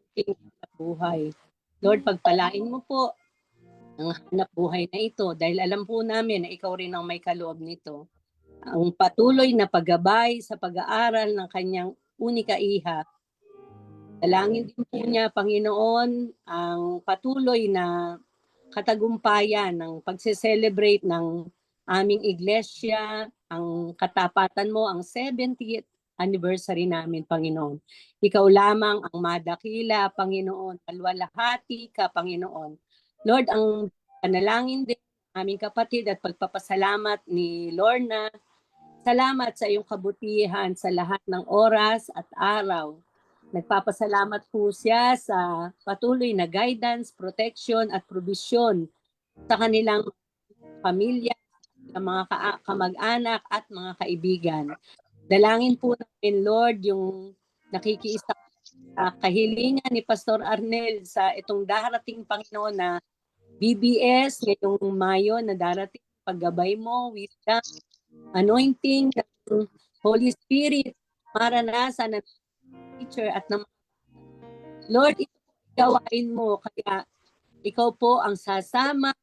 buhay. Lord, pagpalain mo po ang hanap buhay na ito dahil alam po namin na ikaw rin ang may kaloob nito. Ang patuloy na paggabay sa pag-aaral ng kanyang unika iha. Dalangin din po niya, Panginoon, ang patuloy na katagumpayan ng pagse-celebrate ng aming iglesia, ang katapatan mo, ang 70th anniversary namin, Panginoon. Ikaw lamang ang madakila, Panginoon. Alwalhati ka, Panginoon. Lord, ang panalangin din aming kapatid at pagpapasalamat ni Lorna. Salamat sa iyong kabutihan sa lahat ng oras at araw. Nagpapasalamat po siya sa patuloy na guidance, protection at provision sa kanilang pamilya, sa mga kamag-anak at mga kaibigan. Dalangin po namin, Lord, yung nakikiisa kahilingan ni Pastor Arnel sa itong darating, Panginoon, na BBS ngayong Mayo na darating, paggabay mo, wisdom, anointing ng Holy Spirit, maranasan ng teacher at ng Lord, ito gawain mo, kaya ikaw po ang sasama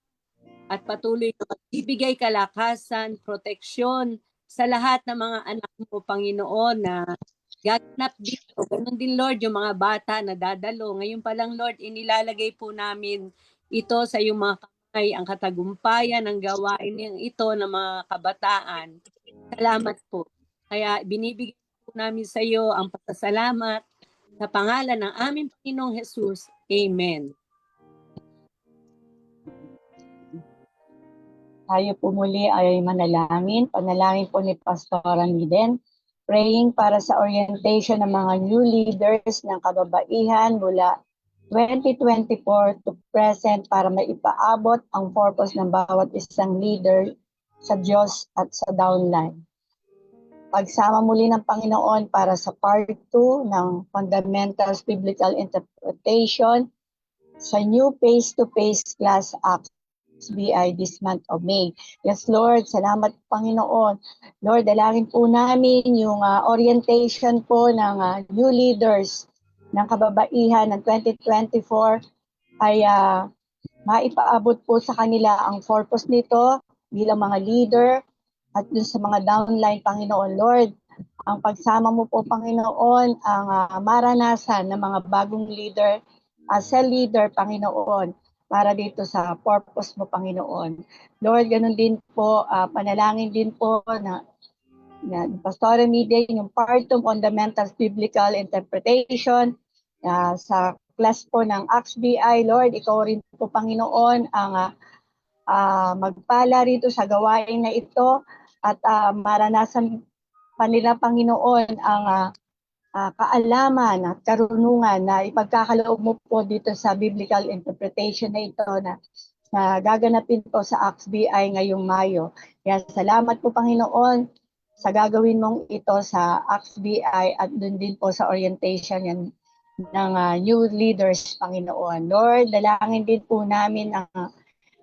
at patuloy na magbibigay kalakasan, proteksyon sa lahat ng mga anak mo, Panginoon, na gaganap dito. Ganun din, Lord, yung mga bata na dadalo. Ngayon pa lang, Lord, inilalagay po namin ito sa iyong mga kamay, ang katagumpayan ng gawain ito ng mga kabataan. Salamat po. Kaya binibigay po namin sa iyo ang pasasalamat sa pangalan ng aming Panginoong Jesus. Amen. Tayo po muli ay manalangin. Panalangin po ni Pastor Miden. praying para sa orientation ng mga new leaders ng kababaihan mula 2024 to present para maipaabot ang purpose ng bawat isang leader sa Diyos at sa downline. Pagsama muli ng Panginoon para sa part 2 ng Fundamentals Biblical Interpretation sa new face-to-face class XBI this month of May. Yes, Lord, salamat Panginoon. Lord, dalangin po namin yung orientation po ng new leaders ng kababaihan ng 2024 ay maipaabot po sa kanila ang purpose nito bilang mga leader at dun sa mga downline, Panginoon. Lord, ang pagsama mo po, Panginoon, ang maranasan ng mga bagong leader, cell leader, Panginoon, para dito sa purpose mo, Panginoon. Lord, ganun din po, panalangin din po na Pastora Media, yung part of Fundamentals Biblical Interpretation, sa class po ng XBI, Lord, ikaw rin po, Panginoon, ang magpala rito sa gawain na ito at maranasan pa nila, Panginoon, ang kaalaman at karunungan na ipagkakaloob mo po dito sa biblical interpretation na ito na gaganapin po sa XBI ngayong Mayo. Kaya salamat po, Panginoon, sa gagawin mong ito sa XBI at dun din po sa orientation yan ng new leaders, Panginoon. Lord, dalangin din po namin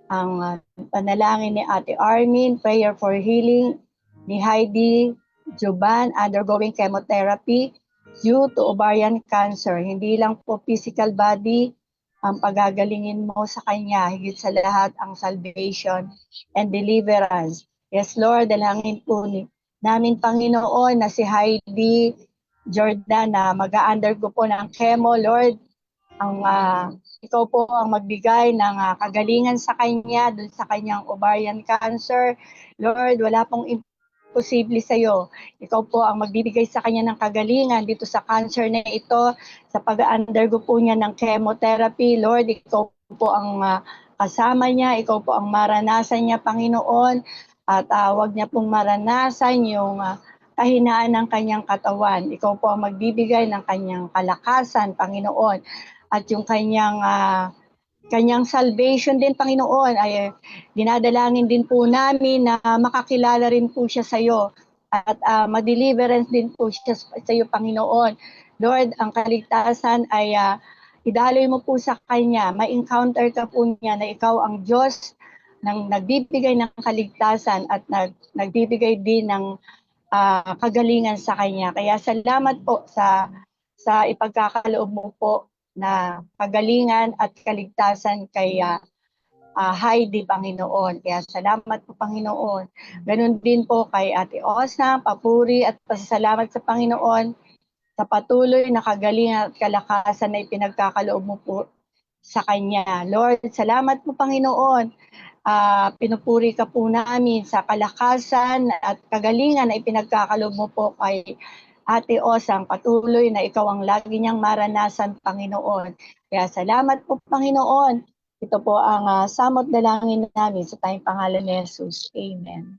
ang panalangin ni Ate Armin, prayer for healing ni Heidi Juban, undergoing chemotherapy due to ovarian cancer. Hindi lang po physical body ang pagagalingin mo sa kanya, higit sa lahat ang salvation and deliverance. Yes, Lord, dalangin po namin, Panginoon, na si Heidi Jordan na mag-undergo po ng chemo, Lord, ikaw po ang magbigay ng kagalingan sa kanya dun sa kanyang ovarian cancer. Lord, wala pong imposible sa iyo. Ikaw po ang magbibigay sa kanya ng kagalingan dito sa cancer na ito, sa pag-undergo po niya ng chemotherapy. Lord, ikaw po ang kasama niya, ikaw po ang maranasan niya, Panginoon, at wag niya pong maranasan yung kahinaan ng kanyang katawan. Ikaw po ang magbibigay ng kanyang kalakasan, Panginoon, at yung kanyang salvation din, Panginoon, ay dinadalangin din po namin na makakilala rin po siya sa iyo at ma-deliverance din po siya sa iyo, Panginoon. Lord, ang kaligtasan ay idaloy mo po sa kanya, ma-encounter ka po niya na ikaw ang Diyos nang nagbibigay ng kaligtasan at nagbibigay din ng kagalingan sa kanya. Kaya salamat po sa ipagkakaloob mo po na kagalingan at kaligtasan kay Heidi, Panginoon. Kaya salamat po, Panginoon. Ganun din po kay Ate Osna, papuri at pasasalamat sa Panginoon sa patuloy na kagalingan at kalakasan na ipinagkakaloob mo po sa kanya. Lord, salamat po, Panginoon. Pinupuri ka po namin sa kalakasan at kagalingan na ipinagkakaloob mo po kay Ate Osang, patuloy na ikaw ang lagi niyang maranasan, Panginoon. Kaya salamat po, Panginoon. Ito po ang samot dalangin namin sa tayong pangalan ni Jesus. Amen.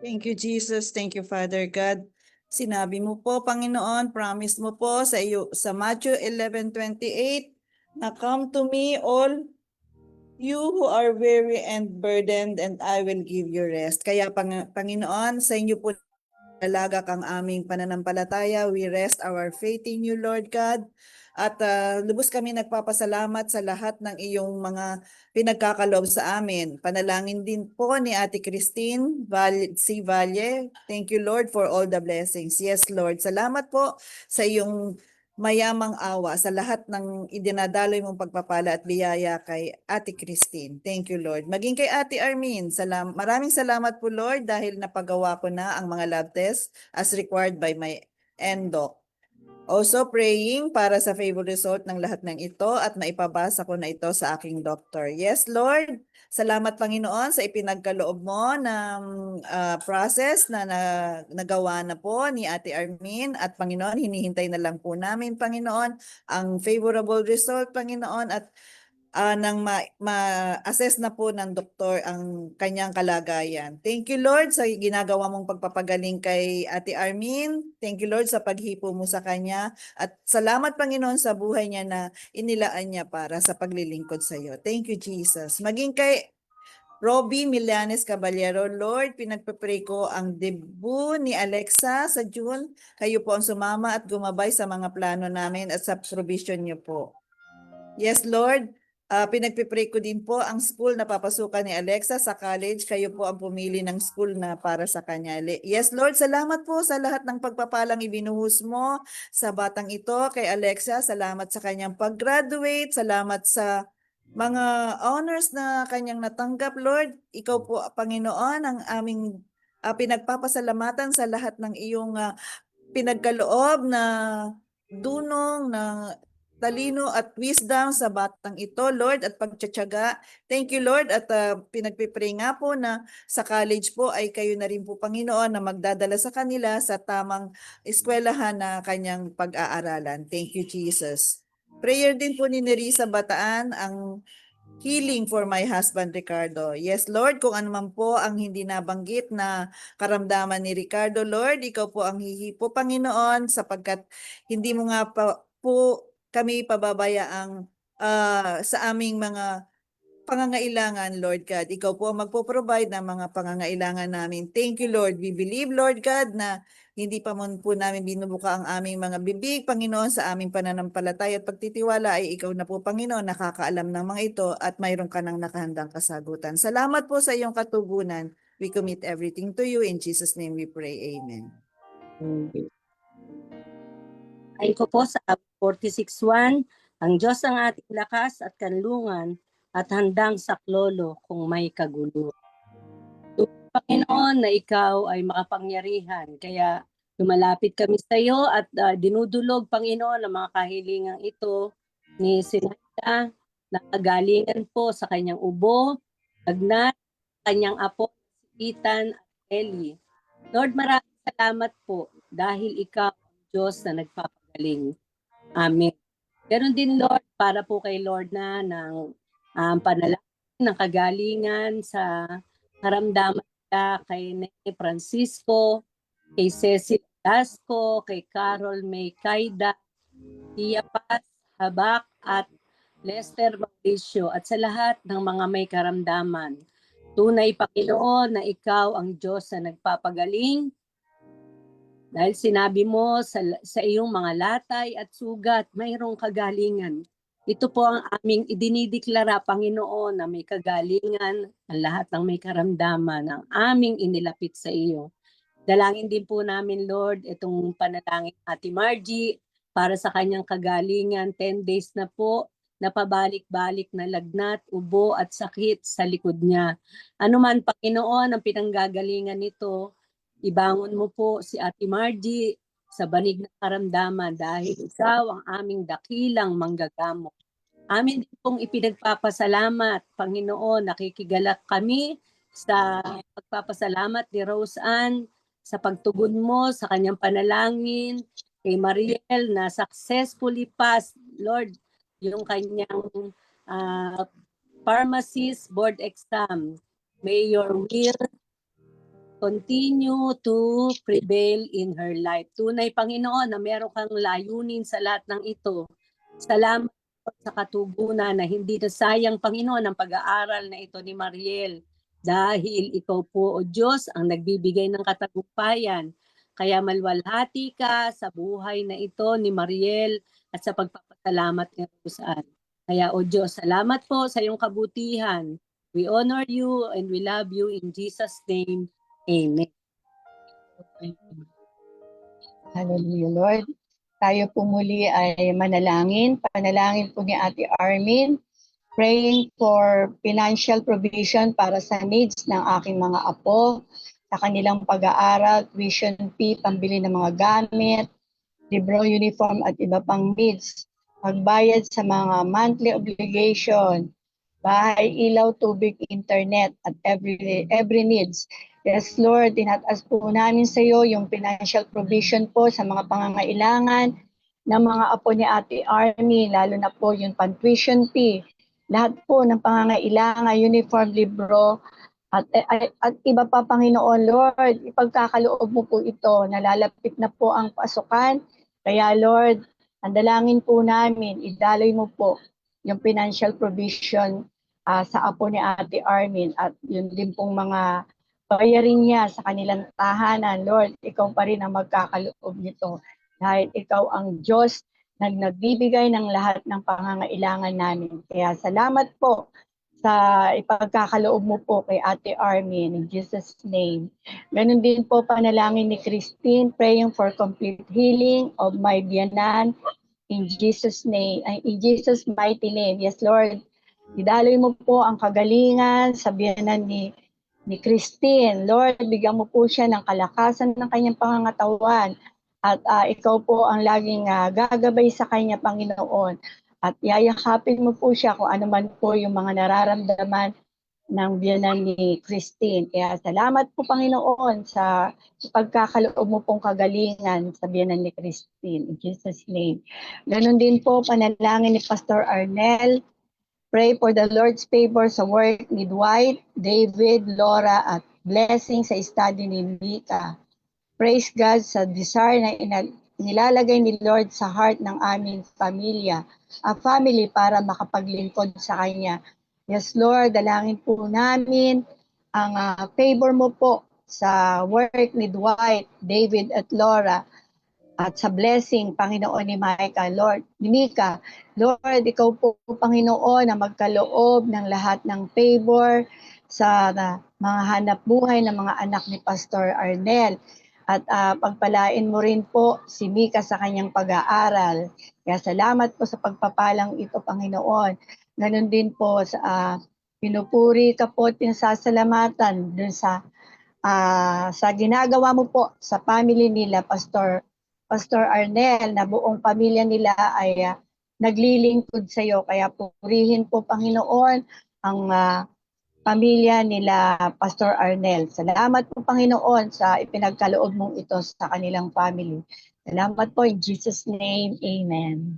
Thank you, Jesus. Thank you, Father God. Sinabi mo po, Panginoon, promise mo po sa iyo sa Matthew 11:28 na come to me all you who are weary and burdened and I will give you rest. Kaya Panginoon, sa inyo po lalagak ang aming pananampalataya. We rest our faith in you, Lord God. At lubos kami nagpapasalamat sa lahat ng iyong mga pinagkakaloob sa amin. Panalangin din po ni Ate Christine Valle. Thank you, Lord, for all the blessings. Yes, Lord. Salamat po sa iyong mayamang awa sa lahat ng idinadaloy mong pagpapala at biyaya kay Ate Christine. Thank you, Lord. Maging kay Ate Armin, maraming salamat po, Lord, dahil napagawa ko na ang mga lab tests as required by my endoc. Also praying para sa favorable result ng lahat ng ito at maipabasa ko na ito sa aking doctor. Yes, Lord. Salamat, Panginoon, sa ipinagkaloob mo ng process na nagawa na po ni Ate Armin. At Panginoon, hinihintay na lang po namin, Panginoon, ang favorable result, Panginoon. At nang ma-assess na po ng doktor ang kanyang kalagayan. Thank you, Lord, sa ginagawa mong pagpapagaling kay Ate Armin. Thank you, Lord, sa paghipo mo sa kanya. At salamat, Panginoon, sa buhay niya na inilaan niya para sa paglilingkod sa iyo. Thank you, Jesus. Maging kay Robbie Milanes Caballero, Lord, pinagpapray ko ang debut ni Alexa sa June. Kayo po ang sumama at gumabay sa mga plano namin at sa provision niyo po. Yes, Lord. Pinagpipray ko din po ang school na papasukan ni Alexa sa college. Kayo po ang pumili ng school na para sa kanya. Yes, Lord. Salamat po sa lahat ng pagpapalang ibinuhos mo sa batang ito. Kay Alexa, salamat sa kanyang pag-graduate. Salamat sa mga honors na kanyang natanggap, Lord. Ikaw po, Panginoon, ang aming pinagpapasalamatan sa lahat ng iyong pinagkaloob na dunong na talino at wisdom sa batang ito, Lord, at pagtsatsaga. Thank you, Lord, at pinagpipray nga po na sa college po ay kayo na rin po, Panginoon, na magdadala sa kanila sa tamang eskwelahan na kanyang pag-aaralan. Thank you, Jesus. Prayer din po ni Nerissa Bataan, ang healing for my husband, Ricardo. Yes, Lord, kung ano man po ang hindi nabanggit na karamdaman ni Ricardo, Lord, ikaw po ang hihipo, Panginoon, sapagkat hindi mo nga po kami pababayaang sa aming mga pangangailangan, Lord God. Ikaw po ang magpo-provide ng mga pangangailangan namin. Thank you, Lord. We believe, Lord God, na hindi pa man po namin binubuka ang aming mga bibig, Panginoon, sa aming pananampalataya at pagtitiwala ay ikaw na po, Panginoon, nakakaalam ng mga ito at mayroon ka ng nakahandang kasagutan. Salamat po sa iyong katugunan. We commit everything to you. In Jesus' name we pray. Amen. Ayon ko po sa 46:1, ang Diyos ang ating lakas at kanlungan at handang saklolo kung may kagulo. Panginoon, na ikaw ay makapangyarihan, kaya lumalapit kami sa iyo at dinudulog, Panginoon, ang mga kahilingang ito ni Sinaya na kagalingan po sa kanyang ubo, lagnat, kanyang apo, si Ethan at Ellie. Lord, maraming salamat po dahil ikaw ang Diyos na nagpapagaling. Amen. Ganon din, Lord, para po kay Lord na ng panalangin ng kagalingan sa karamdaman nila kay Nene Francisco, kay Cecil Dasco, kay Carol May Kaida, Tia Paz Habak at Lester Mauricio at sa lahat ng mga may karamdaman. Tunay, Panginoon, na ikaw ang Diyos na nagpapagaling dahil sinabi mo sa iyong mga latay at sugat, mayroong kagalingan. Ito po ang aming idinideklara, Panginoon, na may kagalingan ang lahat ng may karamdaman, ang aming inilapit sa iyo. Dalangin din po namin, Lord, itong panalangin Ate Margie para sa kanyang kagalingan. 10 days na po, napabalik-balik na lagnat, ubo at sakit sa likod niya. Ano man, Panginoon, ang pinanggagalingan nito, ibangon mo po si Ate Margie sa banig ng karamdaman dahil ikaw ang aming dakilang manggagamot. Amin din pong ipinagpapasalamat, Panginoon, nakikigalak kami sa pagpapasalamat ni Rose Ann sa pagtugon mo sa kanyang panalangin, kay Mariel na successfully passed, Lord, yung kanyang pharmacist board exam. May your will continue to prevail in her life. Tunay, Panginoon, na meron kang layunin sa lahat ng ito. Salamat sa katugunan na hindi na sayang, Panginoon, ang pag-aaral na ito ni Mariel. Dahil ikaw po, O Diyos, ang nagbibigay ng katagumpayan. Kaya malwalhati ka sa buhay na ito ni Mariel at sa pagpapasalamat ni Roseanne. Kaya, O Diyos, salamat po sa iyong kabutihan. We honor you and we love you in Jesus' name. Amen. Hallelujah, Lord. Tayo po muli ay manalangin. Panalangin po ni Ate Armin. Praying for financial provision para sa needs ng aking mga apo, sa kanilang pag-aaral, tuition fee, pambili ng mga gamit, libro, uniform at iba pang needs. Magbayad sa mga monthly obligation, bahay, ilaw, tubig, internet at every needs. Yes, Lord, tinataas po namin sa iyo yung financial provision po sa mga pangangailangan ng mga apo ni Ate Army, lalo na po yung tuition fee lahat po ng pangangailangan, uniform, libro, at iba pa, Panginoon Lord, ipagkakaloob mo po ito. Nalalapit na po ang pasukan. Kaya Lord, ang dalangin po namin, idaloy mo po yung financial provision sa apo ni Ate Armin at yun din pong mga bayarin niya sa kanilang tahanan. Lord, ikaw pa rin ang magkakaloob nito. Dahil ikaw ang Diyos na nagbibigay ng lahat ng pangangailangan namin. Kaya salamat po sa ipagkakaloob mo po kay Ate Armin in Jesus' name. Ganun din po panalangin ni Christine, praying for complete healing of my biyanan in Jesus' name, in Jesus' mighty name. Yes, Lord, idaloy mo po ang kagalingan sa biyanan ni Christine. Lord, bigyan mo po siya ng kalakasan ng kanyang pangangatawan at ikaw po ang laging gagabay sa kanya, Panginoon. At yayakapin mo po siya kung ano man po yung mga nararamdaman ng biyanan ni Christine. Kaya salamat po, Panginoon, sa pagkakaloob mo pong kagalingan sa biyanan ni Christine. In Jesus' name. Ganon din po, panalangin ni Pastor Arnel. Pray for the Lord's favor sa work ni Dwight, David, Laura, at blessing sa study ni Mika. Praise God sa desire na nilalagay ni Lord sa heart ng aming pamilya, family para makapaglingkod sa Kanya. Yes, Lord, dalangin po namin ang favor mo po sa work ni Dwight, David, at Laura at sa blessing, Panginoon ni Mika. Lord, ikaw po, Panginoon, na magkaloob ng lahat ng favor sa mga hanap buhay ng mga anak ni Pastor Arnel. At pagpalain mo rin po si Mika sa kanyang pag-aaral. Kaya salamat po sa pagpapalang ito, Panginoon. Ganon din po sa pinupuri ka po at pinasasalamatan dun sa ginagawa mo po sa family nila, Pastor Arnel, na buong pamilya nila ay naglilingkod sa iyo. Kaya purihin po, Panginoon, ang pamilya nila Pastor Arnel. Salamat po, Panginoon, sa ipinagkaloob mong ito sa kanilang family. Salamat po in Jesus' name. Amen.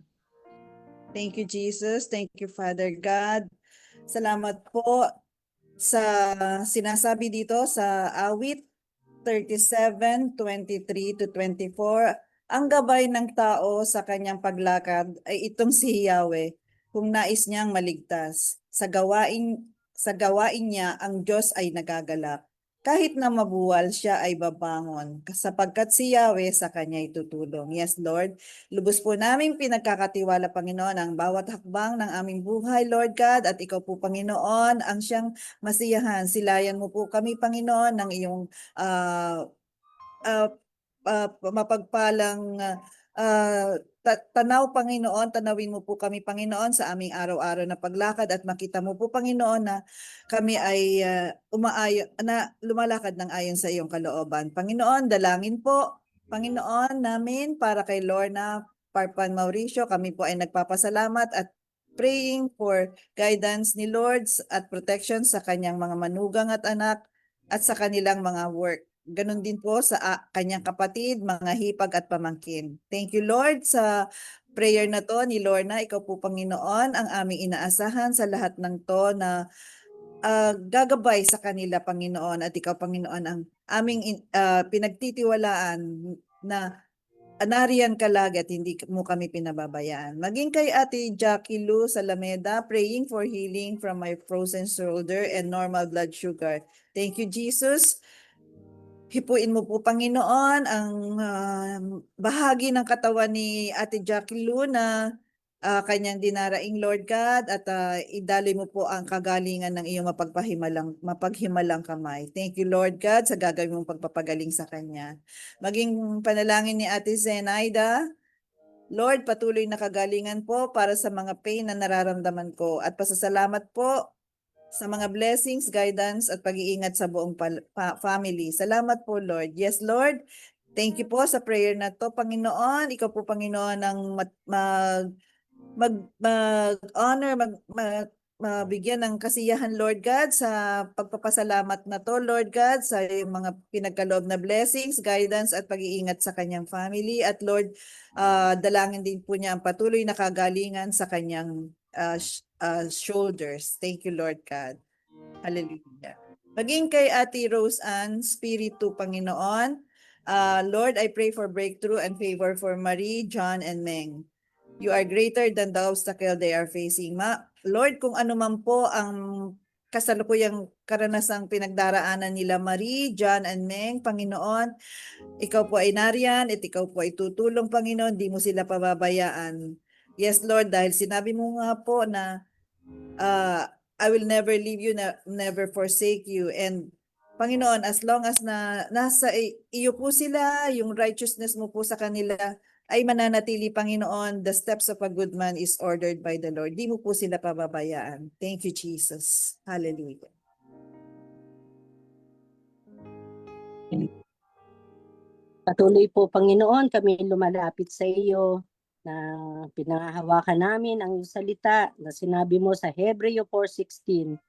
Thank you, Jesus. Thank you, Father God. Salamat po sa sinasabi dito sa awit 37:23-24. Ang gabay ng tao sa kanyang paglakad ay itong si Yahweh, kung nais niyang maligtas. Sa gawain niya, ang Diyos ay nagagalak. Kahit na mabuwal, siya ay babangon, sapagkat si Yahweh sa kanya tutulong. Yes, Lord. Lubos po namin pinagkakatiwala, Panginoon, ang bawat hakbang ng aming buhay, Lord God, at ikaw po, Panginoon, ang siyang masiyahan. Silayan mo po kami, Panginoon, ng iyong mapagpalang tanaw, Panginoon. Tanawin mo po kami, Panginoon, sa aming araw-araw na paglakad at makita mo po, Panginoon, na kami ay lumalakad ng ayon sa iyong kalooban. Panginoon, dalangin po, Panginoon, namin para kay Lorna Parpan Mauricio. Kami po ay nagpapasalamat at praying for guidance ni Lord at protection sa kanyang mga manugang at anak at sa kanilang mga work. Ganon din po sa kanyang kapatid, mga hipag at pamangkin. Thank you, Lord, sa prayer na to ni Lorna. Ikaw po, Panginoon, ang aming inaasahan sa lahat ng to na gagabay sa kanila, Panginoon. At ikaw, Panginoon, ang aming pinagtitiwalaan na nariyan ka lagi at hindi mo kami pinababayaan. Maging kay Ate Jackie Lou Salameda, praying for healing from my frozen shoulder and normal blood sugar. Thank you, Jesus. Hipuin mo po, Panginoon, ang bahagi ng katawan ni Ate Jackie Lou na kanyang dinaraing, Lord God, at idaloy mo po ang kagalingan ng iyong mapaghimalang kamay. Thank you, Lord God, sa gagawin mong pagpapagaling sa kanya. Maging panalangin ni Ate Zenaida, Lord, patuloy na kagalingan po para sa mga pain na nararamdaman ko at pasasalamat po sa mga blessings, guidance, at pag-iingat sa buong family. Salamat po, Lord. Yes, Lord. Thank you po sa prayer na to, Panginoon. Ikaw po, Panginoon, ang mag-honor, mabigyan ng kasiyahan, Lord God, sa pagpapasalamat na to, Lord God, sa mga pinagkaloob na blessings, guidance, at pag-iingat sa kanyang family. At Lord, dalangin din po niya ang patuloy na kagalingan sa kanyang shoulders. Thank you, Lord God. Hallelujah. Maging kay Ate Rose Ann, Spiritu, Panginoon. Lord, I pray for breakthrough and favor for Marie, John, and Meng. You are greater than the obstacle they are facing. Lord, kung ano man po ang kasalukuyang karanasang pinagdaraanan nila Marie, John, and Meng, Panginoon, ikaw po ay nariyan at ikaw po ay tutulong, Panginoon, di mo sila pababayaan. Yes, Lord, dahil sinabi mo nga po na I will never leave you, never forsake you. And Panginoon, as long as na nasa iyo po sila, yung righteousness mo po sa kanila ay mananatili, Panginoon. The steps of a good man is ordered by the Lord. Di mo po sila pababayaan. Thank you, Jesus. Hallelujah. Patuloy po, Panginoon, kami lumalapit sa iyo na pinangahawakan namin ang iyong salita na sinabi mo sa Hebreo 4:16.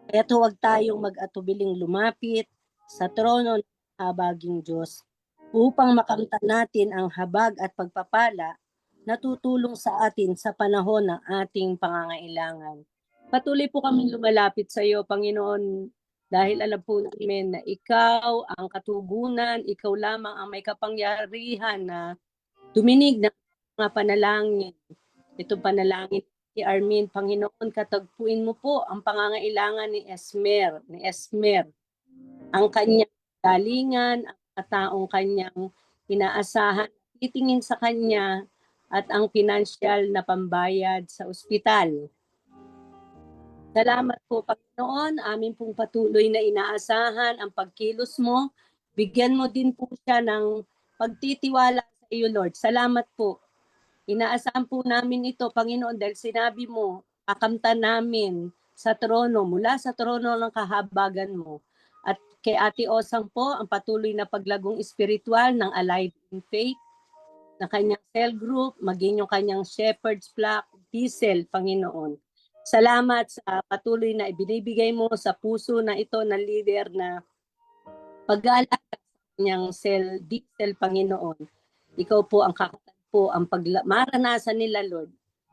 Kaya't huwag tayong mag-atubiling lumapit sa trono ng habaging Diyos upang makamtan natin ang habag at pagpapala na tutulong sa atin sa panahon ng ating pangangailangan. Patuloy po kami lumalapit sa iyo, Panginoon, dahil alam po namin na ikaw ang katugunan, ikaw lamang ang may kapangyarihan na tuminig ng mga panalangin. Ito panalangin ni Armin, Panginoon, katagpuin mo po ang pangangailangan ni Esmer, ang kanyang galingan, ang taong kanyang inaasahan, titingin sa kanya at ang pinansyal na pambayad sa ospital. Salamat po, Panginoon. Amin pong patuloy na inaasahan ang pagkilos mo. Bigyan mo din po siya ng pagtitiwala sa iyo, Lord. Salamat po. Inaasahan po namin ito, Panginoon, dahil sinabi mo, kakamtan namin sa trono, mula sa trono ng kahabagan mo. At kay Ate Osang po, ang patuloy na paglagong espiritual ng Alive in Faith, na kanyang cell group, maging yung kanyang Shepherd's Flock, Diesel, Panginoon. Salamat sa patuloy na ibinibigay mo sa puso na ito ng leader na pag-aalaga sa kanyang cell, Diesel, Panginoon. Ikaw po ang kakatagpo, ang maranasan nila, Lord,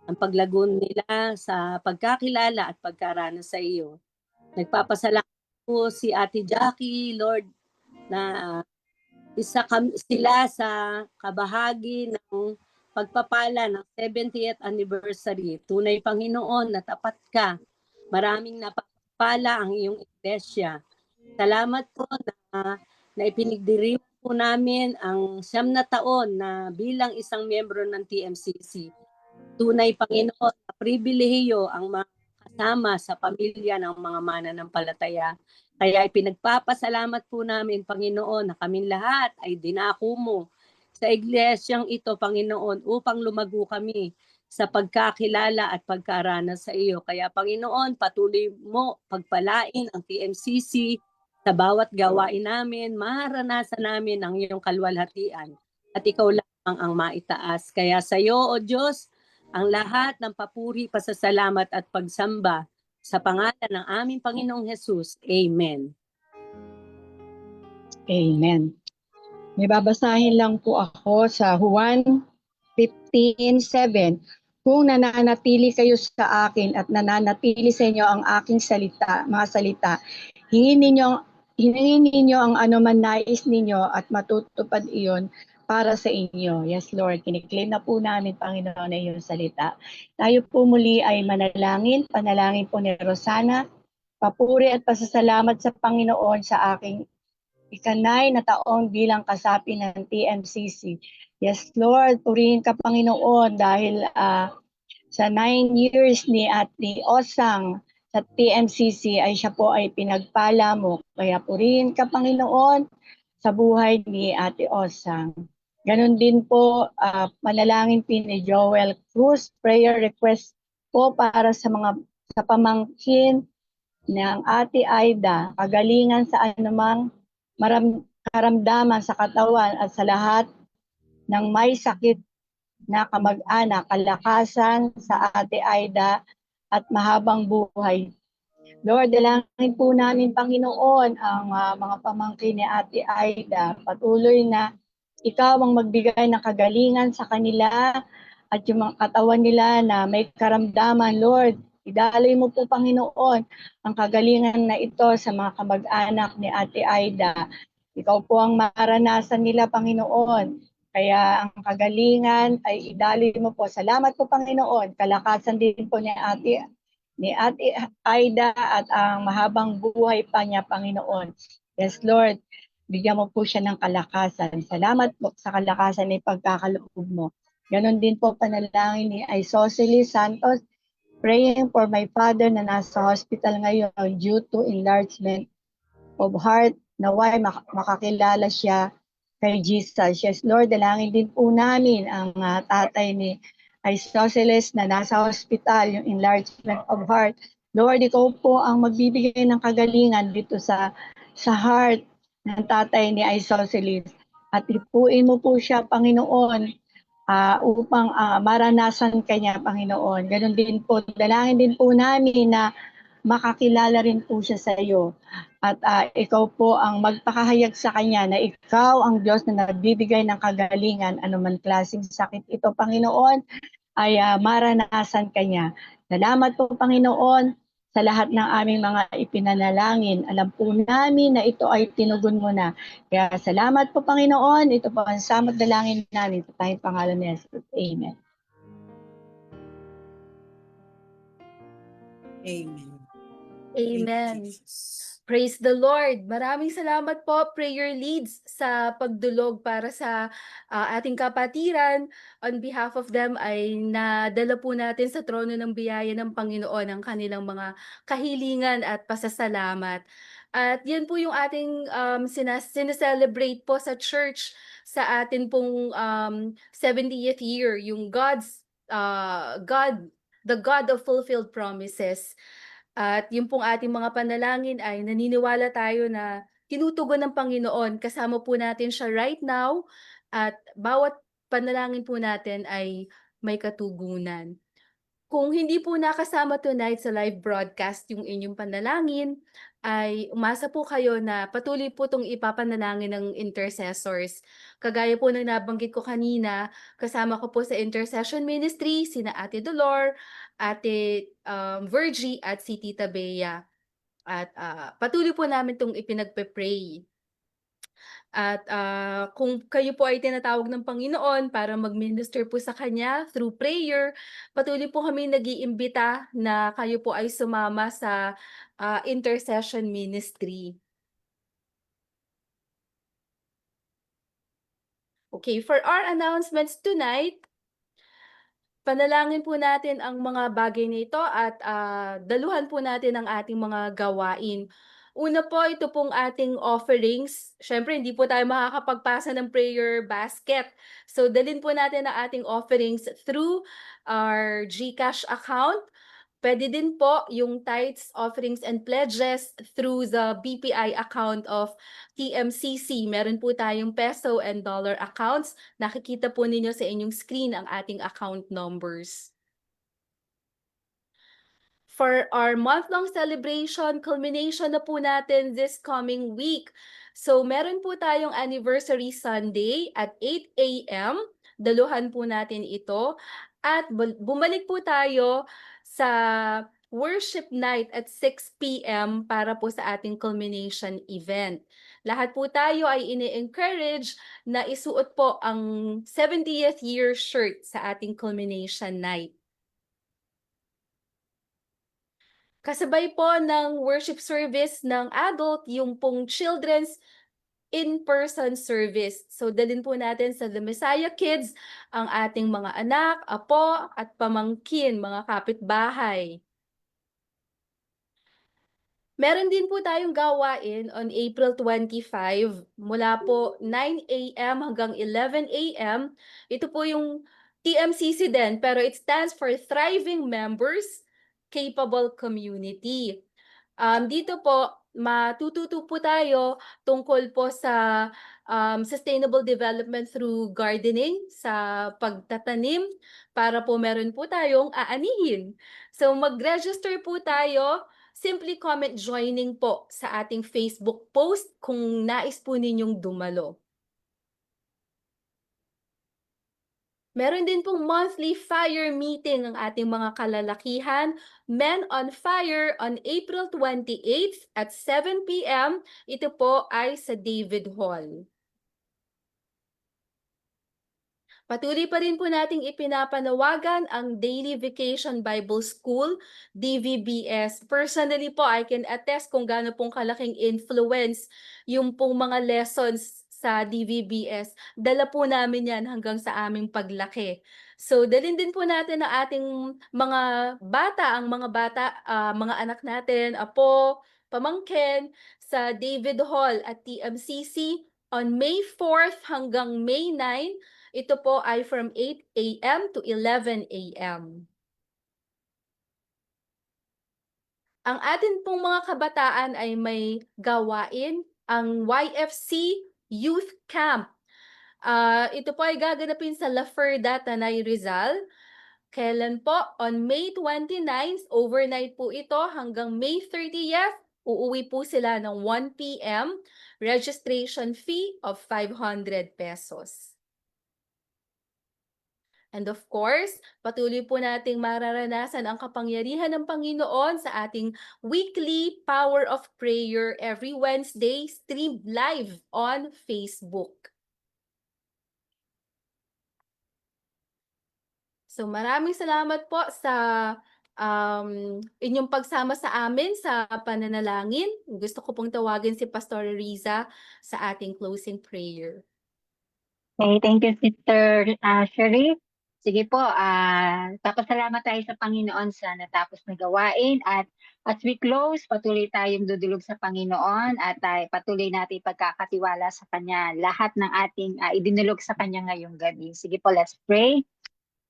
ang paglago nila sa pagkakilala at pagkaranas sa iyo. Nagpapasalamat po si Ate Jackie, Lord, na isa sila sa kabahagi ng pagpapala ng 70th anniversary. Tunay, Panginoon, na tapat ka. Maraming napapala ang iyong iglesia. Salamat po na ipinigdiriwang po namin ang 9 na taon na bilang isang miyembro ng TMCC. Tunay, Panginoon, na pribilehiyo ang mga kasama sa pamilya ng mga mananampalataya. Kaya ipinagpapasalamat po namin, Panginoon, na kaming lahat ay dinako mo sa iglesyang ito, Panginoon, upang lumago kami sa pagkakilala at pagkaranas sa iyo. Kaya, Panginoon, patuloy mo pagpalain ang TMCC sa bawat gawain namin, maranasan namin ang iyong kalwalhatian. At ikaw lamang ang maitaas. Kaya sa iyo, O Diyos, ang lahat ng papuri, pasasalamat at pagsamba sa pangalan ng aming Panginoong Hesus. Amen. Amen. May babasahin lang po ako sa Juan 15:7. Kung nananatili kayo sa akin at nananatili sa inyo ang aking salita, mga salita, hingin ninyo ang anuman nais ninyo at matutupad iyon para sa inyo. Yes, Lord, kiniklaim na po namin, Panginoon, na iyong salita. Tayo po muli ay manalangin, panalangin po ni Rosana, papuri at pasasalamat sa Panginoon sa aking ika-9 na taong bilang kasapi ng TMCC. Yes, Lord, purihin ka, Panginoon, dahil sa 9 years ni Ate Osang sa TMCC ay siya po ay pinagpala mo. Kaya purihin ka, Panginoon, sa buhay ni Ate Osang. Ganon din po, manalangin din ni Joel Cruz, prayer request po para sa pamangkin ng Ate Aida, kagalingan sa anumang karamdaman sa katawan at sa lahat ng may sakit na kamag-anak, kalakasan sa Ate Aida at mahabang buhay. Lord, dalangin po namin, Panginoon, ang mga pamangkin ni Ate Aida. Patuloy na ikaw ang magbigay ng kagalingan sa kanila at yung mga katawan nila na may karamdaman, Lord. Idalay mo po, Panginoon, ang kagalingan na ito sa mga kamag-anak ni Ate Aida. Ikaw po ang maranasan nila, Panginoon. Kaya ang kagalingan ay idalay mo po. Salamat po, Panginoon. Kalakasan din po ni Ate Aida at ang mahabang buhay pa niya, Panginoon. Yes, Lord. Bigyan mo po siya ng kalakasan. Salamat po sa kalakasan na ipagkakaloob mo. Ganon din po panalangin ni Isosceles Santos, praying for my father na nasa hospital ngayon due to enlargement of heart. Naway makakilala siya kay Jesus. Yes, Lord, dalangin din po namin ang tatay ni Isosceles na nasa hospital, yung enlargement of heart. Lord, ikaw po ang magbibigay ng kagalingan dito sa heart ng tatay ni Isosceles. At ipuin mo po siya, Panginoon, upang maranasan kanya, Panginoon. Ganon din po, dalangin din po namin na makakilala rin po siya sa iyo. At ikaw po ang magpakahayag sa kanya na ikaw ang Diyos na nagbibigay ng kagalingan, anuman klaseng sakit ito, Panginoon, ay maranasan kanya. Salamat po, Panginoon, sa lahat ng aming mga ipinanalangin. Alam po namin na ito ay tinugon mo na. Kaya salamat po, Panginoon. Ito po ang samot dalangin namin sa tayong pangalan ni Jesus. Amen. Amen. Amen. Thank you, Jesus. Praise the Lord. Maraming salamat po, prayer leads, sa pagdulog para sa ating kapatiran. On behalf of them ay nadala po natin sa trono ng biyaya ng Panginoon ang kanilang mga kahilingan at pasasalamat. At yan po yung ating sineselebrate po sa church sa atin pong 70th year, yung the God of fulfilled promises. At yung pong ating mga panalangin ay naniniwala tayo na tinutugon ng Panginoon. Kasama po natin siya right now at bawat panalangin po natin ay may katugunan. Kung hindi po nakasama tonight sa live broadcast yung inyong panalangin, ay umasa po kayo na patuloy po itong ipapanalangin ng intercessors. Kagaya po ng nabanggit ko kanina, kasama ko po sa intercession ministry, sina Ate Dolor, Ate Virgie at si Tita Bea. At patuloy po namin itong ipinagpe-pray. At kung kayo po ay tinatawag ng Panginoon para mag-minister po sa Kanya through prayer, patuloy po kami nag-iimbita na kayo po ay sumama sa intercession ministry. Okay, for our announcements tonight, panalangin po natin ang mga bagay na ito at daluhan po natin ang ating mga gawain. Una po, ito pong ating offerings. Siyempre, hindi po tayo makakapagpasa ng prayer basket. So, dalhin po natin ang ating offerings through our GCash account. Pwede din po yung tithes, offerings, and pledges through the BPI account of TMCC. Meron po tayong peso and dollar accounts. Nakikita po ninyo sa inyong screen ang ating account numbers. For our month-long celebration, culmination na po natin this coming week. So meron po tayong anniversary Sunday at 8 a.m. Daluhan po natin ito. At bumalik po tayo sa worship night at 6 p.m. para po sa ating culmination event. Lahat po tayo ay ini-encourage na isuot po ang 70th year shirt sa ating culmination night. Kasabay po ng worship service ng adult, yung pong children's in-person service. So dalhin po natin sa The Messiah Kids ang ating mga anak, apo at pamangkin, mga kapitbahay. Meron din po tayong gawain on April 25 mula po 9 a.m. hanggang 11 a.m. Ito po yung TMCC din, pero it stands for Thriving Members, Capable Community. Dito po, matututo po tayo tungkol po sa sustainable development through gardening, sa pagtatanim, para po meron po tayong aanihin. So mag-register po tayo. Simply comment joining po sa ating Facebook post kung nais po ninyong dumalo. Meron din pong monthly fire meeting ng ating mga kalalakihan, Men on Fire, on April 28th at 7 p.m. Ito po ay sa David Hall. Patuloy pa rin po nating ipinapanawagan ang Daily Vacation Bible School, DVBS. Personally po, I can attest kung gaano pong kalaking influence yung pong mga lessons sa DVBS. Dala po namin yan hanggang sa aming paglaki. So, dalhin din po natin ang ating mga bata, mga anak natin, apo, pamangkin, sa David Hall at TMCC on May 4th hanggang May 9. Ito po ay from 8 a.m. to 11 a.m. Ang atin pong mga kabataan ay may gawain, ang YFC Youth Camp. Ito po ay gaganapin sa La Ferda, Tanay, Rizal. Kailan po? On May 29th, overnight po ito hanggang May 30th. Uuwi po sila ng 1 p.m. Registration fee of 500 pesos. And of course, patuloy po nating mararanasan ang kapangyarihan ng Panginoon sa ating weekly Power of Prayer every Wednesday, streamed live on Facebook. So maraming salamat po sa inyong pagsama sa amin sa pananalangin. Gusto ko pong tawagin si Pastor Riza sa ating closing prayer. Okay, thank you, Sister Sherry. Sige po, papasalamat tayo sa Panginoon sa natapos na gawain at as we close, patuloy tayong dudulog sa Panginoon at patuloy natin pagkakatiwala sa Kanya lahat ng ating idinulog sa Kanya ngayong gabi. Sige po, let's pray.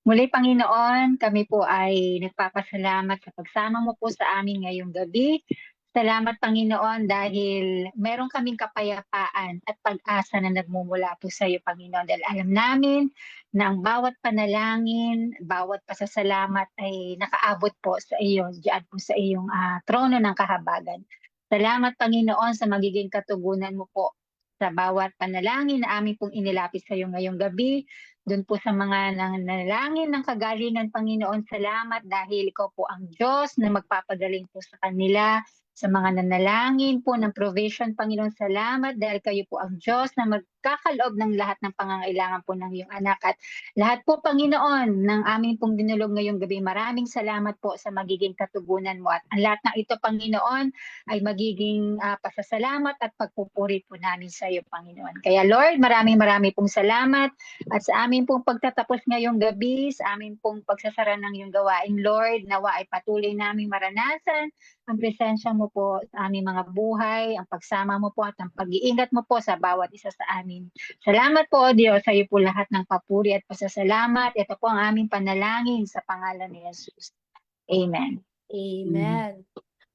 Muli, Panginoon, kami po ay nagpapasalamat sa pagsama mo po sa amin ngayong gabi. Salamat, Panginoon, dahil meron kaming kapayapaan at pag-asa na nagmumula po sa iyo, Panginoon. Dahil alam namin na ang bawat panalangin, bawat pasasalamat ay nakaabot po sa iyo, diyan po sa iyong trono ng kahabagan. Salamat, Panginoon, sa magiging katugunan mo po sa bawat panalangin na aming pong inilapit sa iyo ngayong gabi. Doon po sa mga nanalangin ng kagalingan, Panginoon, salamat dahil ikaw po ang Diyos na magpapagaling po sa kanila. Sa mga nanalangin po ng provision, Panginoon, salamat dahil kayo po ang Diyos na magkakaloob ng lahat ng pangangailangan po ng iyong anak. At lahat po, Panginoon, ng aming pong dinulog ngayong gabi, maraming salamat po sa magiging katugunan mo. At ang lahat ng ito, Panginoon, ay magiging pasasalamat at pagpupuri po namin sa iyo, Panginoon. Kaya Lord, maraming pong salamat. At sa aming pong pagtatapos ngayong gabi, sa aming pong pagsasara ng iyong gawain, Lord, nawa ay patuloy naming maranasan ang presensya mo po sa aming mga buhay, ang pagsama mo po at ang pag-iingat mo po sa bawat isa sa amin. Salamat po, Diyos, sa iyo po lahat ng papuri at pasasalamat. Ito po ang aming panalangin sa pangalan ni Jesus. Amen. Amen.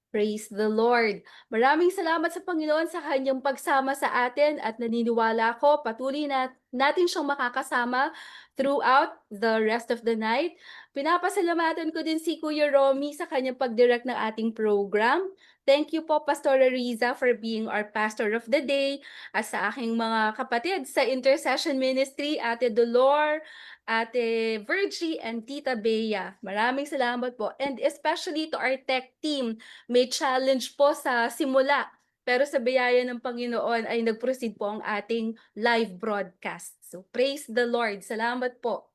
Praise the Lord. Maraming salamat sa Panginoon sa kanyang pagsama sa atin at naniniwala ako patuloy natin siyang makakasama throughout the rest of the night. Pinapasalamatan ko din si Kuya Romy sa kanyang pagdirect ng ating program. Thank you po, Pastor Riza, for being our pastor of the day. At sa aking mga kapatid sa Intercession Ministry, Ate Dolor, Ate Virgie, and Tita Bea. Maraming salamat po. And especially to our tech team, may challenge po sa simula. Pero sa biyaya ng Panginoon ay nag-proceed po ang ating live broadcast. So praise the Lord. Salamat po.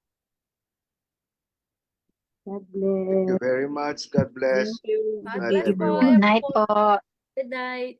God Thank bless. you very much. God bless. Thank you. God Night, bless po. everyone. Good night po. Good night.